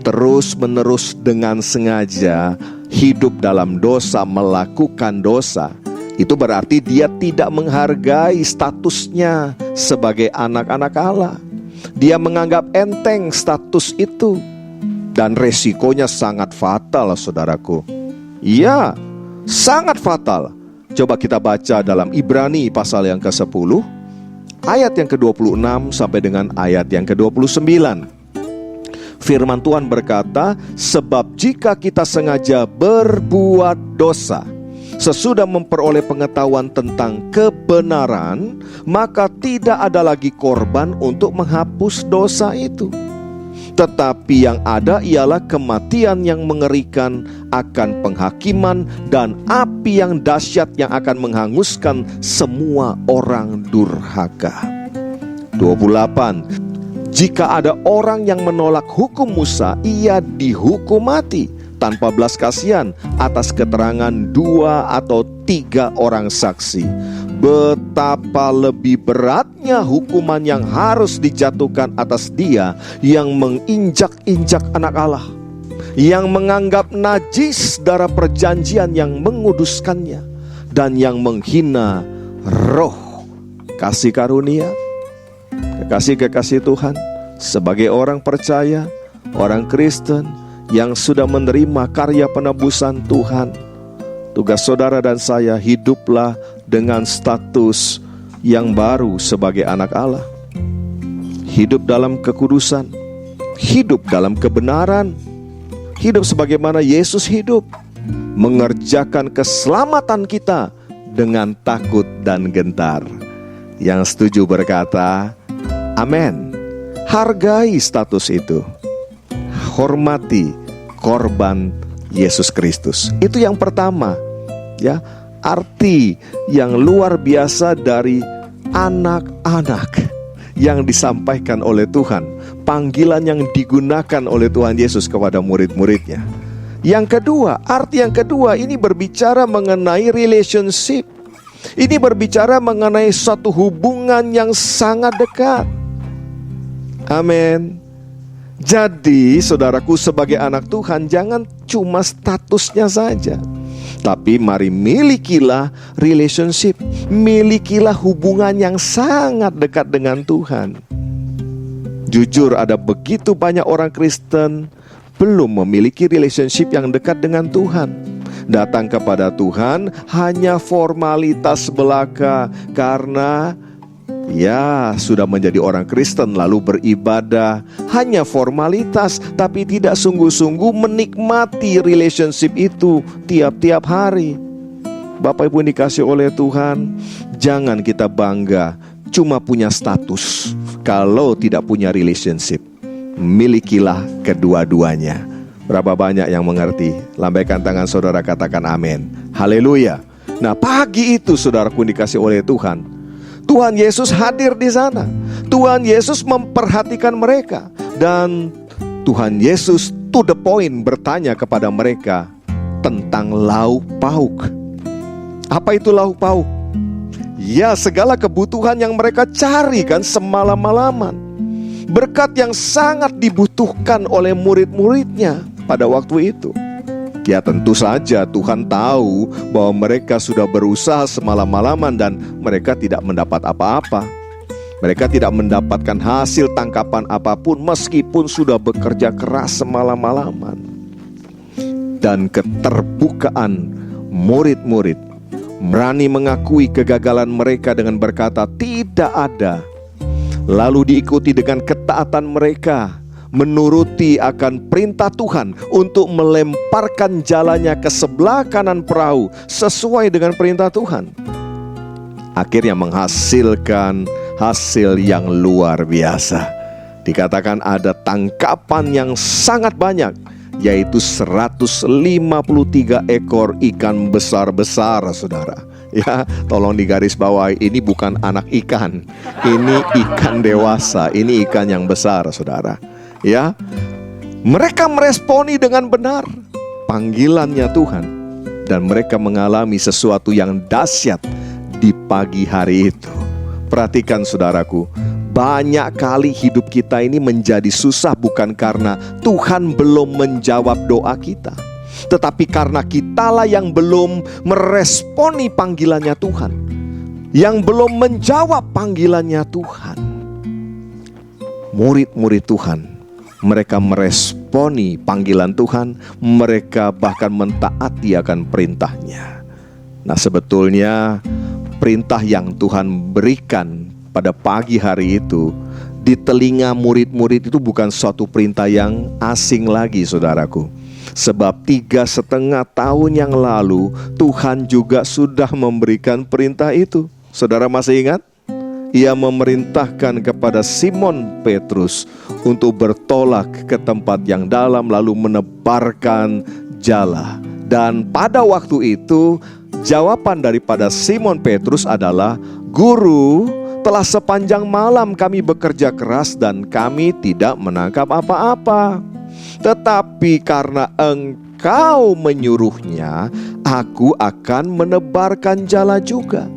terus-menerus dengan sengaja hidup dalam dosa, melakukan dosa, itu berarti dia tidak menghargai statusnya sebagai anak-anak Allah. Dia menganggap enteng status itu. Dan resikonya sangat fatal, saudaraku. Iya, sangat fatal. Coba kita baca dalam Ibrani pasal yang ke-10, ayat yang ke-26 sampai dengan ayat yang ke-29. Firman Tuhan berkata, sebab jika kita sengaja berbuat dosa sesudah memperoleh pengetahuan tentang kebenaran, maka tidak ada lagi korban untuk menghapus dosa itu. Tetapi yang ada ialah kematian yang mengerikan akan penghakiman dan api yang dahsyat yang akan menghanguskan semua orang durhaka. 28. Jika ada orang yang menolak hukum Musa, ia dihukum mati tanpa belas kasihan atas keterangan 2 atau 3 orang saksi. Betapa lebih beratnya hukuman yang harus dijatuhkan atas dia yang menginjak-injak anak Allah, yang menganggap najis darah perjanjian yang menguduskannya, dan yang menghina roh kasih karunia. Kekasih-kekasih Tuhan, sebagai orang percaya, orang Kristen yang sudah menerima karya penebusan Tuhan, tugas saudara dan saya hiduplah dengan status yang baru sebagai anak Allah. Hidup dalam kekudusan, hidup dalam kebenaran, hidup sebagaimana Yesus hidup, mengerjakan keselamatan kita dengan takut dan gentar. Yang setuju berkata, amin. Hargai status itu. Hormati korban Yesus Kristus. Itu yang pertama, ya. Arti yang luar biasa dari anak-anak yang disampaikan oleh Tuhan, panggilan yang digunakan oleh Tuhan Yesus kepada murid-muridnya. Yang kedua, arti yang kedua ini berbicara mengenai relationship. Ini berbicara mengenai suatu hubungan yang sangat dekat. Amin. Jadi saudaraku, sebagai anak Tuhan, jangan cuma statusnya saja, tapi mari milikilah relationship, milikilah hubungan yang sangat dekat dengan Tuhan. Jujur, ada begitu banyak orang Kristen belum memiliki relationship yang dekat dengan Tuhan. Datang kepada Tuhan hanya formalitas belaka, karena ya sudah menjadi orang Kristen lalu beribadah hanya formalitas, tapi tidak sungguh-sungguh menikmati relationship itu tiap-tiap hari. Bapak Ibu dikasih oleh Tuhan, jangan kita bangga cuma punya status kalau tidak punya relationship. Milikilah kedua-duanya. Berapa banyak yang mengerti? Lambaikan tangan saudara, katakan amin. Haleluya. Nah, pagi itu saudaraku dikasih oleh Tuhan, Tuhan Yesus hadir di sana. Tuhan Yesus memperhatikan mereka, dan Tuhan Yesus to the point bertanya kepada mereka tentang lauk pauk. Apa itu lauk pauk? Ya, segala kebutuhan yang mereka cari kan semalam-malaman. Berkat yang sangat dibutuhkan oleh murid-muridnya pada waktu itu. Ya, tentu saja Tuhan tahu bahwa mereka sudah berusaha semalam-malaman dan mereka tidak mendapat apa-apa. Mereka tidak mendapatkan hasil tangkapan apapun meskipun sudah bekerja keras semalam-malaman. Dan keterbukaan murid-murid berani mengakui kegagalan mereka dengan berkata tidak ada. Lalu diikuti dengan ketaatan mereka, menuruti akan perintah Tuhan untuk melemparkan jalannya ke sebelah kanan perahu sesuai dengan perintah Tuhan. Akhirnya menghasilkan hasil yang luar biasa. Dikatakan ada tangkapan yang sangat banyak, yaitu 153 ekor ikan besar-besar, saudara. Ya, tolong digaris bawahi, ini bukan anak ikan, ini ikan dewasa, ini ikan yang besar, saudara. Ya, mereka meresponi dengan benar panggilannya Tuhan, dan mereka mengalami sesuatu yang dahsyat di pagi hari itu. Perhatikan saudaraku, banyak kali hidup kita ini menjadi susah bukan karena Tuhan belum menjawab doa kita, tetapi karena kitalah yang belum meresponi panggilannya Tuhan, yang belum menjawab panggilannya Tuhan. Murid-murid Tuhan, mereka meresponi panggilan Tuhan, mereka bahkan mentaati akan perintahnya. Nah, sebetulnya perintah yang Tuhan berikan pada pagi hari itu di telinga murid-murid itu bukan suatu perintah yang asing lagi, saudaraku. Sebab 3,5 tahun yang lalu Tuhan juga sudah memberikan perintah itu. Saudara masih ingat? Ia memerintahkan kepada Simon Petrus untuk bertolak ke tempat yang dalam lalu menebarkan jala. Dan pada waktu itu jawaban daripada Simon Petrus adalah, "Guru, telah sepanjang malam kami bekerja keras dan kami tidak menangkap apa-apa. Tetapi karena Engkau menyuruhnya, aku akan menebarkan jala juga."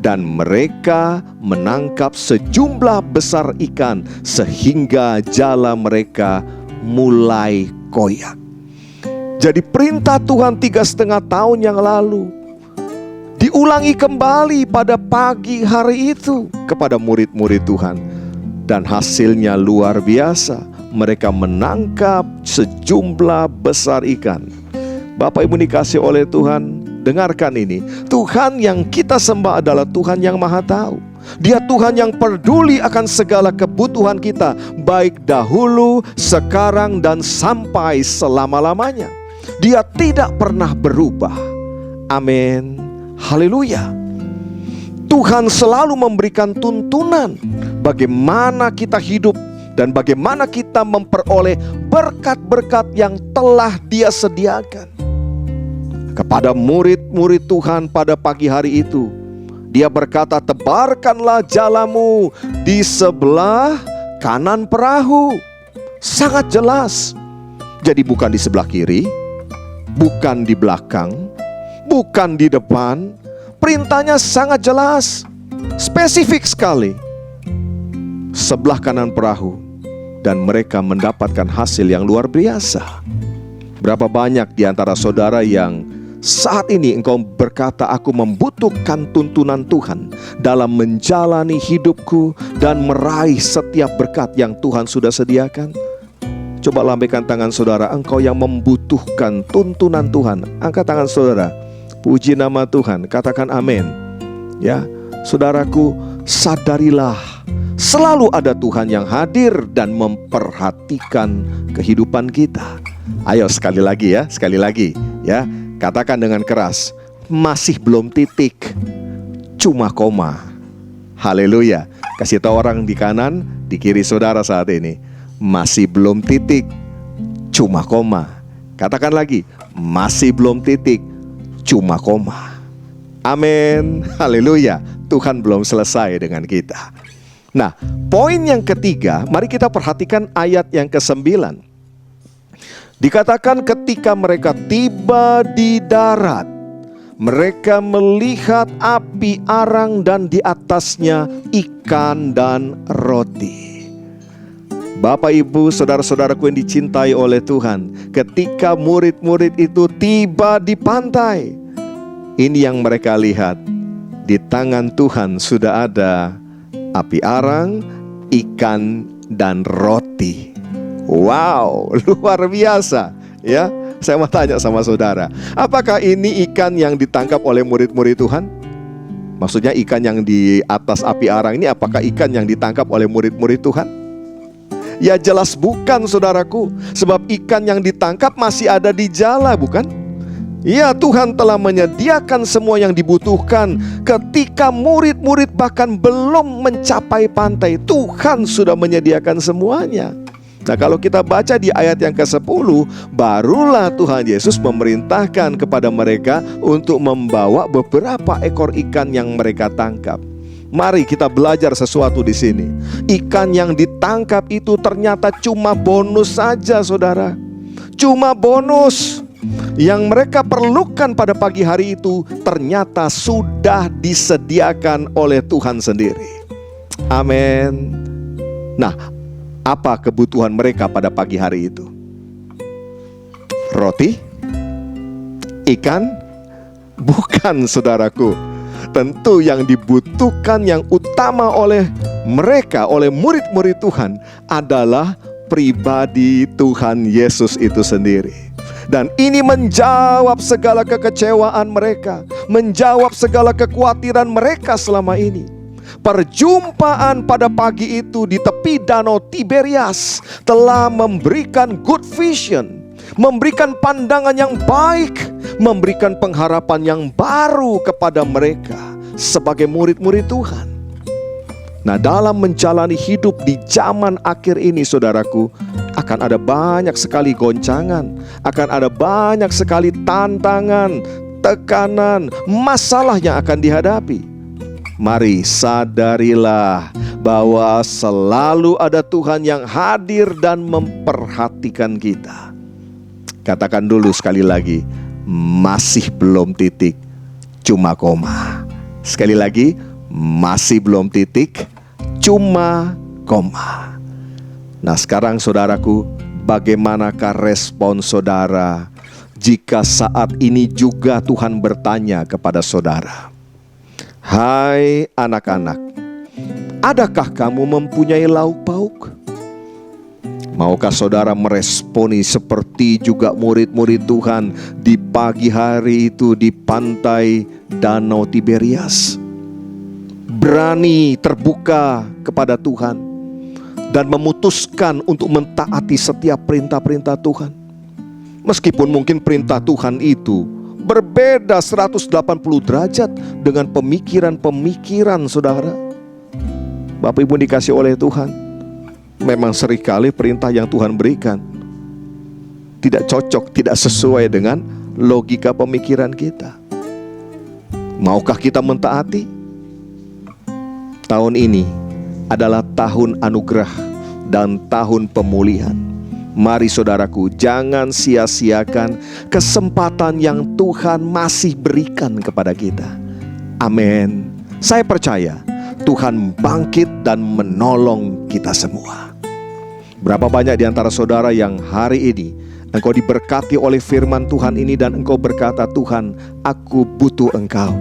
Dan mereka menangkap sejumlah besar ikan sehingga jala mereka mulai koyak. Jadi perintah Tuhan 3,5 tahun yang lalu diulangi kembali pada pagi hari itu kepada murid-murid Tuhan. Dan hasilnya luar biasa. Mereka menangkap sejumlah besar ikan. Bapak Ibu dikasih oleh Tuhan, dengarkan ini. Tuhan yang kita sembah adalah Tuhan yang Maha Tahu. Dia Tuhan yang peduli akan segala kebutuhan kita, baik dahulu, sekarang, dan sampai selama-lamanya. Dia tidak pernah berubah. Amin. Haleluya. Tuhan selalu memberikan tuntunan bagaimana kita hidup dan bagaimana kita memperoleh berkat-berkat yang telah Dia sediakan. Kepada murid-murid Tuhan pada pagi hari itu, Dia berkata, "Tebarkanlah jalamu di sebelah kanan perahu." Sangat jelas. Jadi bukan di sebelah kiri, bukan di belakang, bukan di depan. Perintahnya sangat jelas, spesifik sekali. Sebelah kanan perahu. Dan mereka mendapatkan hasil yang luar biasa. Berapa banyak di antara saudara yang saat ini engkau berkata, "Aku membutuhkan tuntunan Tuhan dalam menjalani hidupku dan meraih setiap berkat yang Tuhan sudah sediakan." Coba lambaikan tangan saudara, engkau yang membutuhkan tuntunan Tuhan. Angkat tangan saudara. Puji nama Tuhan, katakan amin. Ya, saudaraku, sadarilah selalu ada Tuhan yang hadir dan memperhatikan kehidupan kita. Ayo sekali lagi ya, sekali lagi ya. Katakan dengan keras, masih belum titik, cuma koma. Haleluya. Kasih tahu orang di kanan, di kiri saudara saat ini, masih belum titik, cuma koma. Katakan lagi, masih belum titik, cuma koma. Amin. Haleluya. Tuhan belum selesai dengan kita. Nah, poin yang ketiga, mari kita perhatikan ayat yang ke-9. Dikatakan ketika mereka tiba di darat, mereka melihat api arang dan di atasnya ikan dan roti. Bapak, Ibu, saudara-saudaraku yang dicintai oleh Tuhan, ketika murid-murid itu tiba di pantai, ini yang mereka lihat. Di tangan Tuhan sudah ada api arang, ikan, dan roti. Wow, luar biasa ya. Saya mau tanya sama saudara, apakah ini ikan yang ditangkap oleh murid-murid Tuhan? Maksudnya ikan yang di atas api arang ini apakah ikan yang ditangkap oleh murid-murid Tuhan? Ya jelas bukan, saudaraku. Sebab ikan yang ditangkap masih ada di jala, bukan? Ya, Tuhan telah menyediakan semua yang dibutuhkan. Ketika murid-murid bahkan belum mencapai pantai, Tuhan sudah menyediakan semuanya. Nah, kalau kita baca di ayat yang ke-10, barulah Tuhan Yesus memerintahkan kepada mereka untuk membawa beberapa ekor ikan yang mereka tangkap. Mari kita belajar sesuatu di sini. Ikan yang ditangkap itu ternyata cuma bonus saja, saudara. Cuma bonus. Yang mereka perlukan pada pagi hari itu ternyata sudah disediakan oleh Tuhan sendiri. Amin. Nah, apa kebutuhan mereka pada pagi hari itu? Roti? Ikan? Bukan, saudaraku. Tentu yang dibutuhkan yang utama oleh mereka, oleh murid-murid Tuhan adalah pribadi Tuhan Yesus itu sendiri. Dan ini menjawab segala kekecewaan mereka, menjawab segala kekhawatiran mereka selama ini. Perjumpaan pada pagi itu di tepi danau Tiberias telah memberikan good vision, memberikan pandangan yang baik, memberikan pengharapan yang baru kepada mereka sebagai murid-murid Tuhan. Nah, dalam menjalani hidup di zaman akhir ini, saudaraku, akan ada banyak sekali goncangan, akan ada banyak sekali tantangan, tekanan, masalah yang akan dihadapi. Mari sadarilah bahwa selalu ada Tuhan yang hadir dan memperhatikan kita. Katakan dulu sekali lagi, masih belum titik, cuma koma. Sekali lagi, masih belum titik, cuma koma. Nah, sekarang saudaraku, bagaimanakah respon saudara jika saat ini juga Tuhan bertanya kepada saudara? Hai anak-anak, adakah kamu mempunyai lauk pauk? Maukah saudara meresponi seperti juga murid-murid Tuhan di pagi hari itu di pantai Danau Tiberias? Berani terbuka kepada Tuhan dan memutuskan untuk mentaati setiap perintah-perintah Tuhan. Meskipun mungkin perintah Tuhan itu berbeda 180 derajat dengan pemikiran-pemikiran saudara. Bapak Ibu dikasih oleh Tuhan, memang seringkali perintah yang Tuhan berikan tidak cocok, tidak sesuai dengan logika pemikiran kita. Maukah kita mentaati? Tahun ini adalah tahun anugerah dan tahun pemulihan. Mari saudaraku, jangan sia-siakan kesempatan yang Tuhan masih berikan kepada kita. Amin. Saya percaya Tuhan bangkit dan menolong kita semua. Berapa banyak di antara saudara yang hari ini engkau diberkati oleh firman Tuhan ini dan engkau berkata, Tuhan, aku butuh Engkau.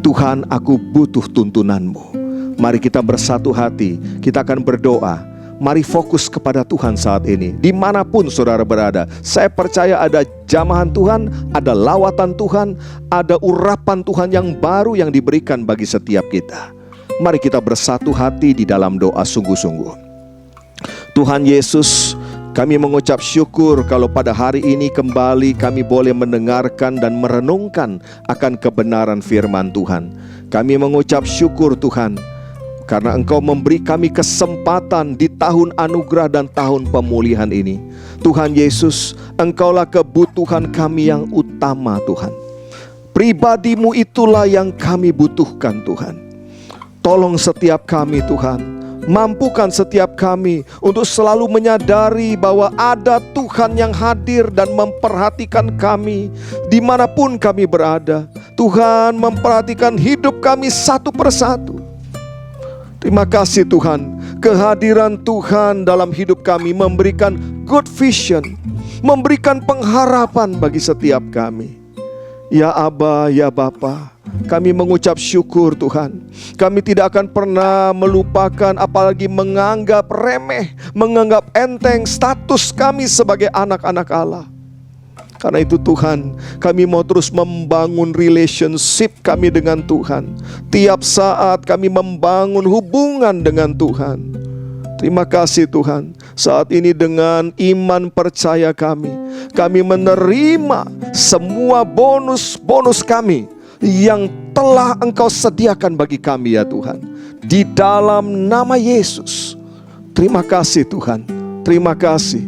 Tuhan, aku butuh tuntunanmu. Mari kita bersatu hati, kita akan berdoa. Mari fokus kepada Tuhan saat ini. Dimanapun saudara berada, saya percaya ada jamahan Tuhan, ada lawatan Tuhan, ada urapan Tuhan yang baru yang diberikan bagi setiap kita. Mari kita bersatu hati di dalam doa sungguh-sungguh. Tuhan Yesus, kami mengucap syukur kalau pada hari ini kembali kami boleh mendengarkan dan merenungkan akan kebenaran firman Tuhan. Kami mengucap syukur Tuhan, karena Engkau memberi kami kesempatan di tahun anugerah dan tahun pemulihan ini. Tuhan Yesus, Engkaulah kebutuhan kami yang utama Tuhan. Pribadi-Mu itulah yang kami butuhkan Tuhan. Tolong setiap kami Tuhan, mampukan setiap kami untuk selalu menyadari bahwa ada Tuhan yang hadir dan memperhatikan kami dimanapun kami berada. Tuhan memperhatikan hidup kami satu persatu. Terima kasih Tuhan, kehadiran Tuhan dalam hidup kami memberikan good vision, memberikan pengharapan bagi setiap kami. Ya Aba, ya Bapa, kami mengucap syukur Tuhan. Kami tidak akan pernah melupakan, apalagi menganggap remeh, menganggap enteng status kami sebagai anak-anak Allah. Karena itu Tuhan, kami mau terus membangun relationship kami dengan Tuhan. Tiap saat kami membangun hubungan dengan Tuhan. Terima kasih Tuhan, saat ini dengan iman percaya kami menerima semua bonus-bonus kami yang telah Engkau sediakan bagi kami ya Tuhan. Di dalam nama Yesus. Terima kasih Tuhan, terima kasih.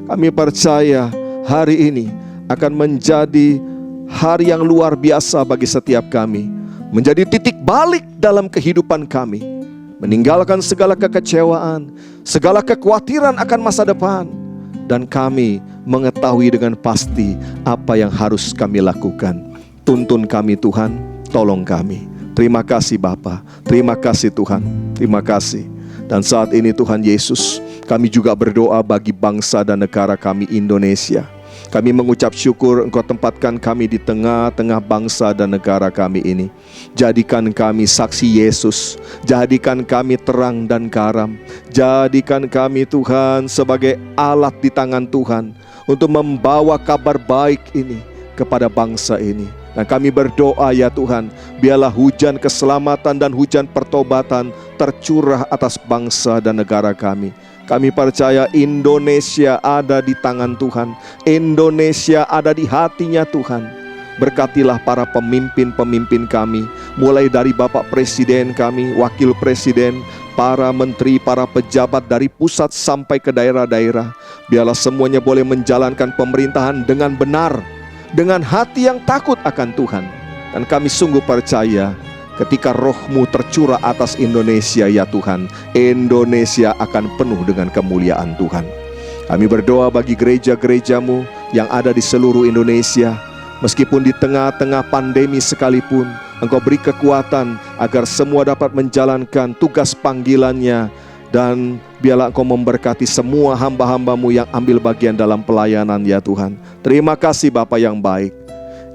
Kami percaya hari ini akan menjadi hari yang luar biasa bagi setiap kami. Menjadi titik balik dalam kehidupan kami. Meninggalkan segala kekecewaan, segala kekhawatiran akan masa depan. Dan kami mengetahui dengan pasti apa yang harus kami lakukan. Tuntun kami Tuhan, tolong kami. Terima kasih Bapa, terima kasih Tuhan, terima kasih. Dan saat ini Tuhan Yesus, kami juga berdoa bagi bangsa dan negara kami Indonesia. Kami mengucap syukur Engkau tempatkan kami di tengah-tengah bangsa dan negara kami ini. Jadikan kami saksi Yesus, jadikan kami terang dan garam, jadikan kami Tuhan sebagai alat di tangan Tuhan untuk membawa kabar baik ini kepada bangsa ini. Dan kami berdoa ya Tuhan, biarlah hujan keselamatan dan hujan pertobatan tercurah atas bangsa dan negara kami. Kami percaya Indonesia ada di tangan Tuhan, Indonesia ada di hatinya Tuhan. Berkatilah para pemimpin-pemimpin kami, mulai dari Bapak Presiden kami, Wakil Presiden, para menteri, para pejabat dari pusat sampai ke daerah-daerah. Biarlah semuanya boleh menjalankan pemerintahan dengan benar, dengan hati yang takut akan Tuhan. Dan kami sungguh percaya ketika Roh-Mu tercurah atas Indonesia ya Tuhan, Indonesia akan penuh dengan kemuliaan Tuhan. Kami berdoa bagi gereja-gereja-Mu yang ada di seluruh Indonesia. Meskipun di tengah-tengah pandemi sekalipun, Engkau beri kekuatan agar semua dapat menjalankan tugas panggilannya. Dan biarlah Engkau memberkati semua hamba-hamba-Mu yang ambil bagian dalam pelayanan ya Tuhan. Terima kasih Bapa yang baik.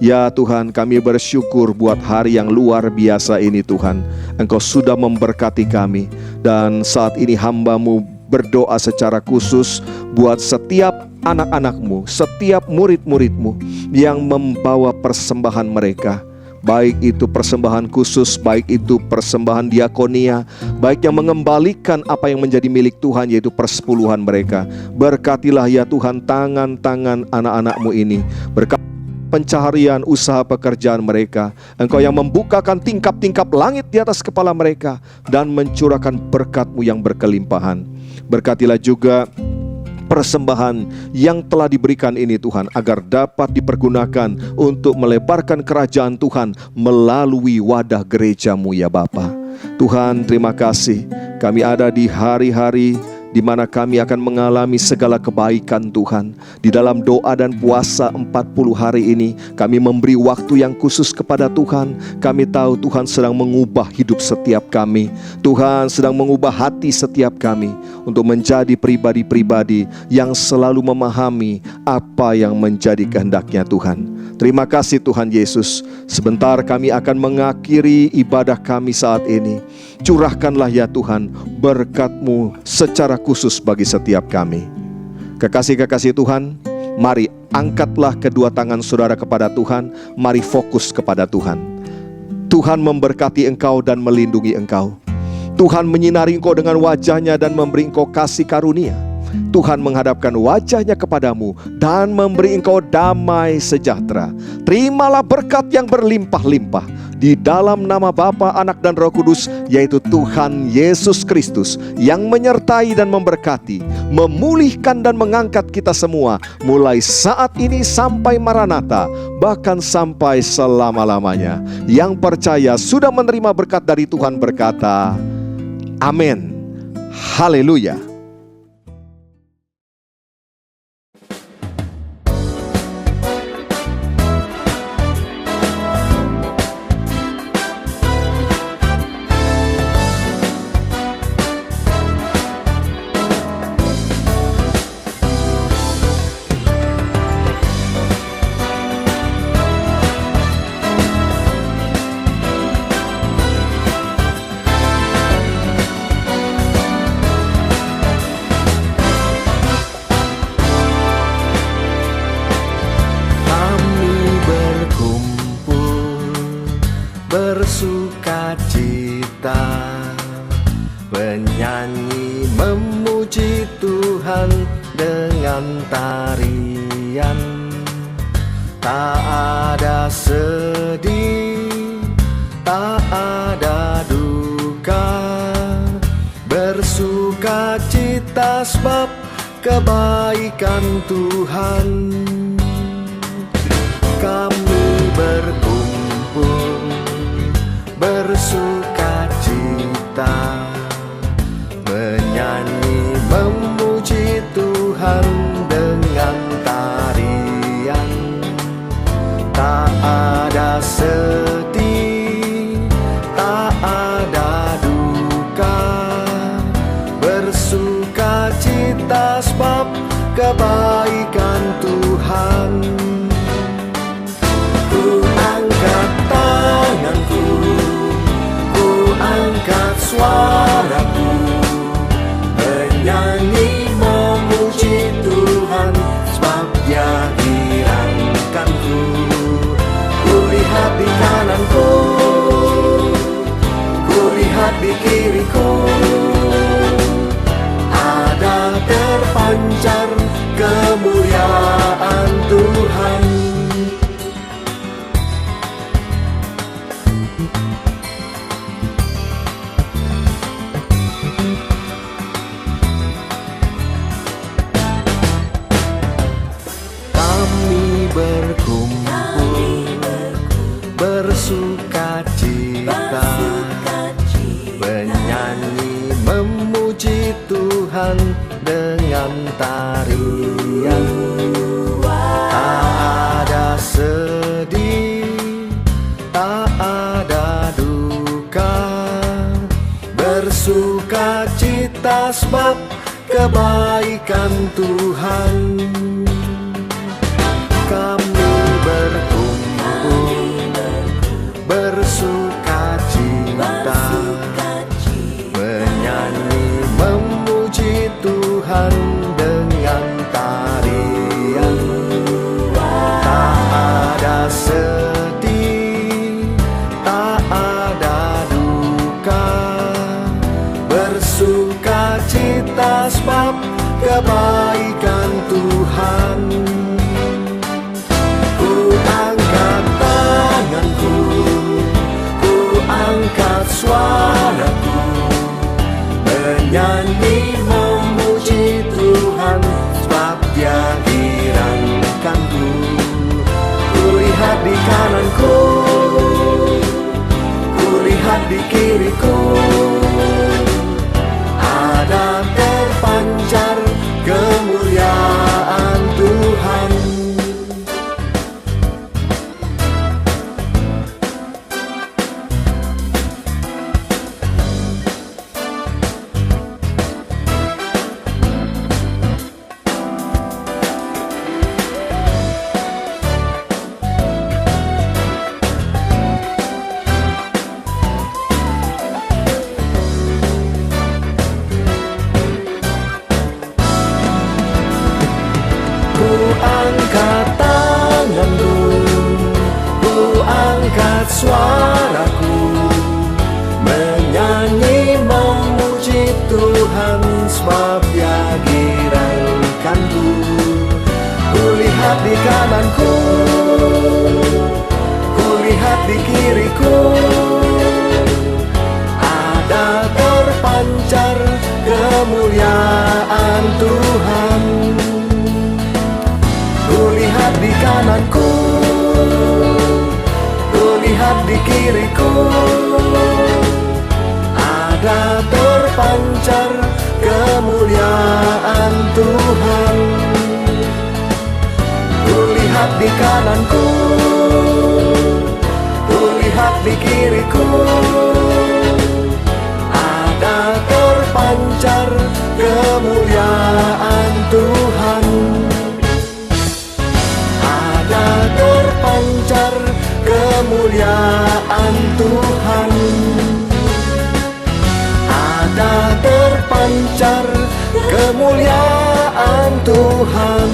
Ya Tuhan, kami bersyukur buat hari yang luar biasa ini Tuhan. Engkau sudah memberkati kami. Dan saat ini hamba-Mu berdoa secara khusus buat setiap anak-anak-Mu, setiap murid-murid-Mu yang membawa persembahan mereka. Baik itu persembahan khusus, baik itu persembahan diakonia, baik yang mengembalikan apa yang menjadi milik Tuhan, yaitu persepuluhan mereka. Berkatilah ya Tuhan tangan-tangan anak-anak-Mu ini. Berkati pencaharian usaha pekerjaan mereka. Engkau yang membukakan tingkap-tingkap langit di atas kepala mereka dan mencurahkan berkat-Mu yang berkelimpahan. Berkatilah juga persembahan yang telah diberikan ini Tuhan, agar dapat dipergunakan untuk melebarkan kerajaan Tuhan melalui wadah gereja-Mu ya Bapa. Tuhan, terima kasih. Kami ada di hari-hari di mana kami akan mengalami segala kebaikan Tuhan. Di dalam doa dan puasa 40 hari ini, kami memberi waktu yang khusus kepada Tuhan. Kami tahu Tuhan sedang mengubah hidup setiap kami. Tuhan sedang mengubah hati setiap kami untuk menjadi pribadi-pribadi yang selalu memahami apa yang menjadi kehendak-Nya Tuhan. Terima kasih Tuhan Yesus. Sebentar kami akan mengakhiri ibadah kami saat ini. Curahkanlah ya Tuhan berkat-Mu secara khusus bagi setiap kami. Kekasih-kekasih Tuhan, mari angkatlah kedua tangan saudara kepada Tuhan. Mari fokus kepada Tuhan. Tuhan memberkati engkau dan melindungi engkau. Tuhan menyinari engkau dengan wajah-Nya dan memberi engkau kasih karunia. Tuhan menghadapkan wajah-Nya kepadamu dan memberi engkau damai sejahtera. Terimalah berkat yang berlimpah-limpah di dalam nama Bapa, Anak dan Roh Kudus, yaitu Tuhan Yesus Kristus, yang menyertai dan memberkati, memulihkan dan mengangkat kita semua mulai saat ini sampai Maranatha, bahkan sampai selama-lamanya. Yang percaya sudah menerima berkat dari Tuhan berkata, amin. Haleluya. Bersukacita, menyanyi memuji Tuhan dengan tarian. Tak ada sedih, tak ada duka, bersukacita sebab kebaikan Tuhan. Kami berkumpul bersukacita, menyanyi memuji Tuhan dengan tarian. Tak ada sedih, tak ada duka, bersukacita sebab kebaikan Tuhan. suaraku menyanyi memuji Tuhan, sebab Dia hirangkanku. Ku lihat di kananku, ku lihat di kiriku, ada terpancar kemuliaan Tuhan. Kami berkumpul bersukacita, menyanyi memuji Tuhan dengan tarian. Tak ada sedih, tak ada duka, bersukacita sebab kebaikan Tuhan. Kami berkumpul bersukacita, menyanyi memuji Tuhan dengan tarian. Tak ada sedih, tak ada duka, bersukacita sebab kebaikan Tuhan. Ku angkat tanganku, ku angkat suaraku, menyanyi memuji Tuhan, sebab Dia hirangkanku. Ku lihat di kananku, ku lihat di kiriku, ada terpancar kemuliaan Tuhan. Ku angkat tanganku, ku angkat suaraku, menyanyi memuji Tuhan, sebab Dia hirangkanku. Ku lihat di kananku, ku lihat di kiriku, ada terpancar kemuliaan Tuhan. Ku lihat di kananku, ku lihat di kiriku, ada terpancar kemuliaan Tuhan. Ku lihat di kananku, ku lihat di kiriku, ada terpancar kemuliaan Tuhan. Ada terpancar kemuliaan Tuhan. Ada terpancar kemuliaan Tuhan.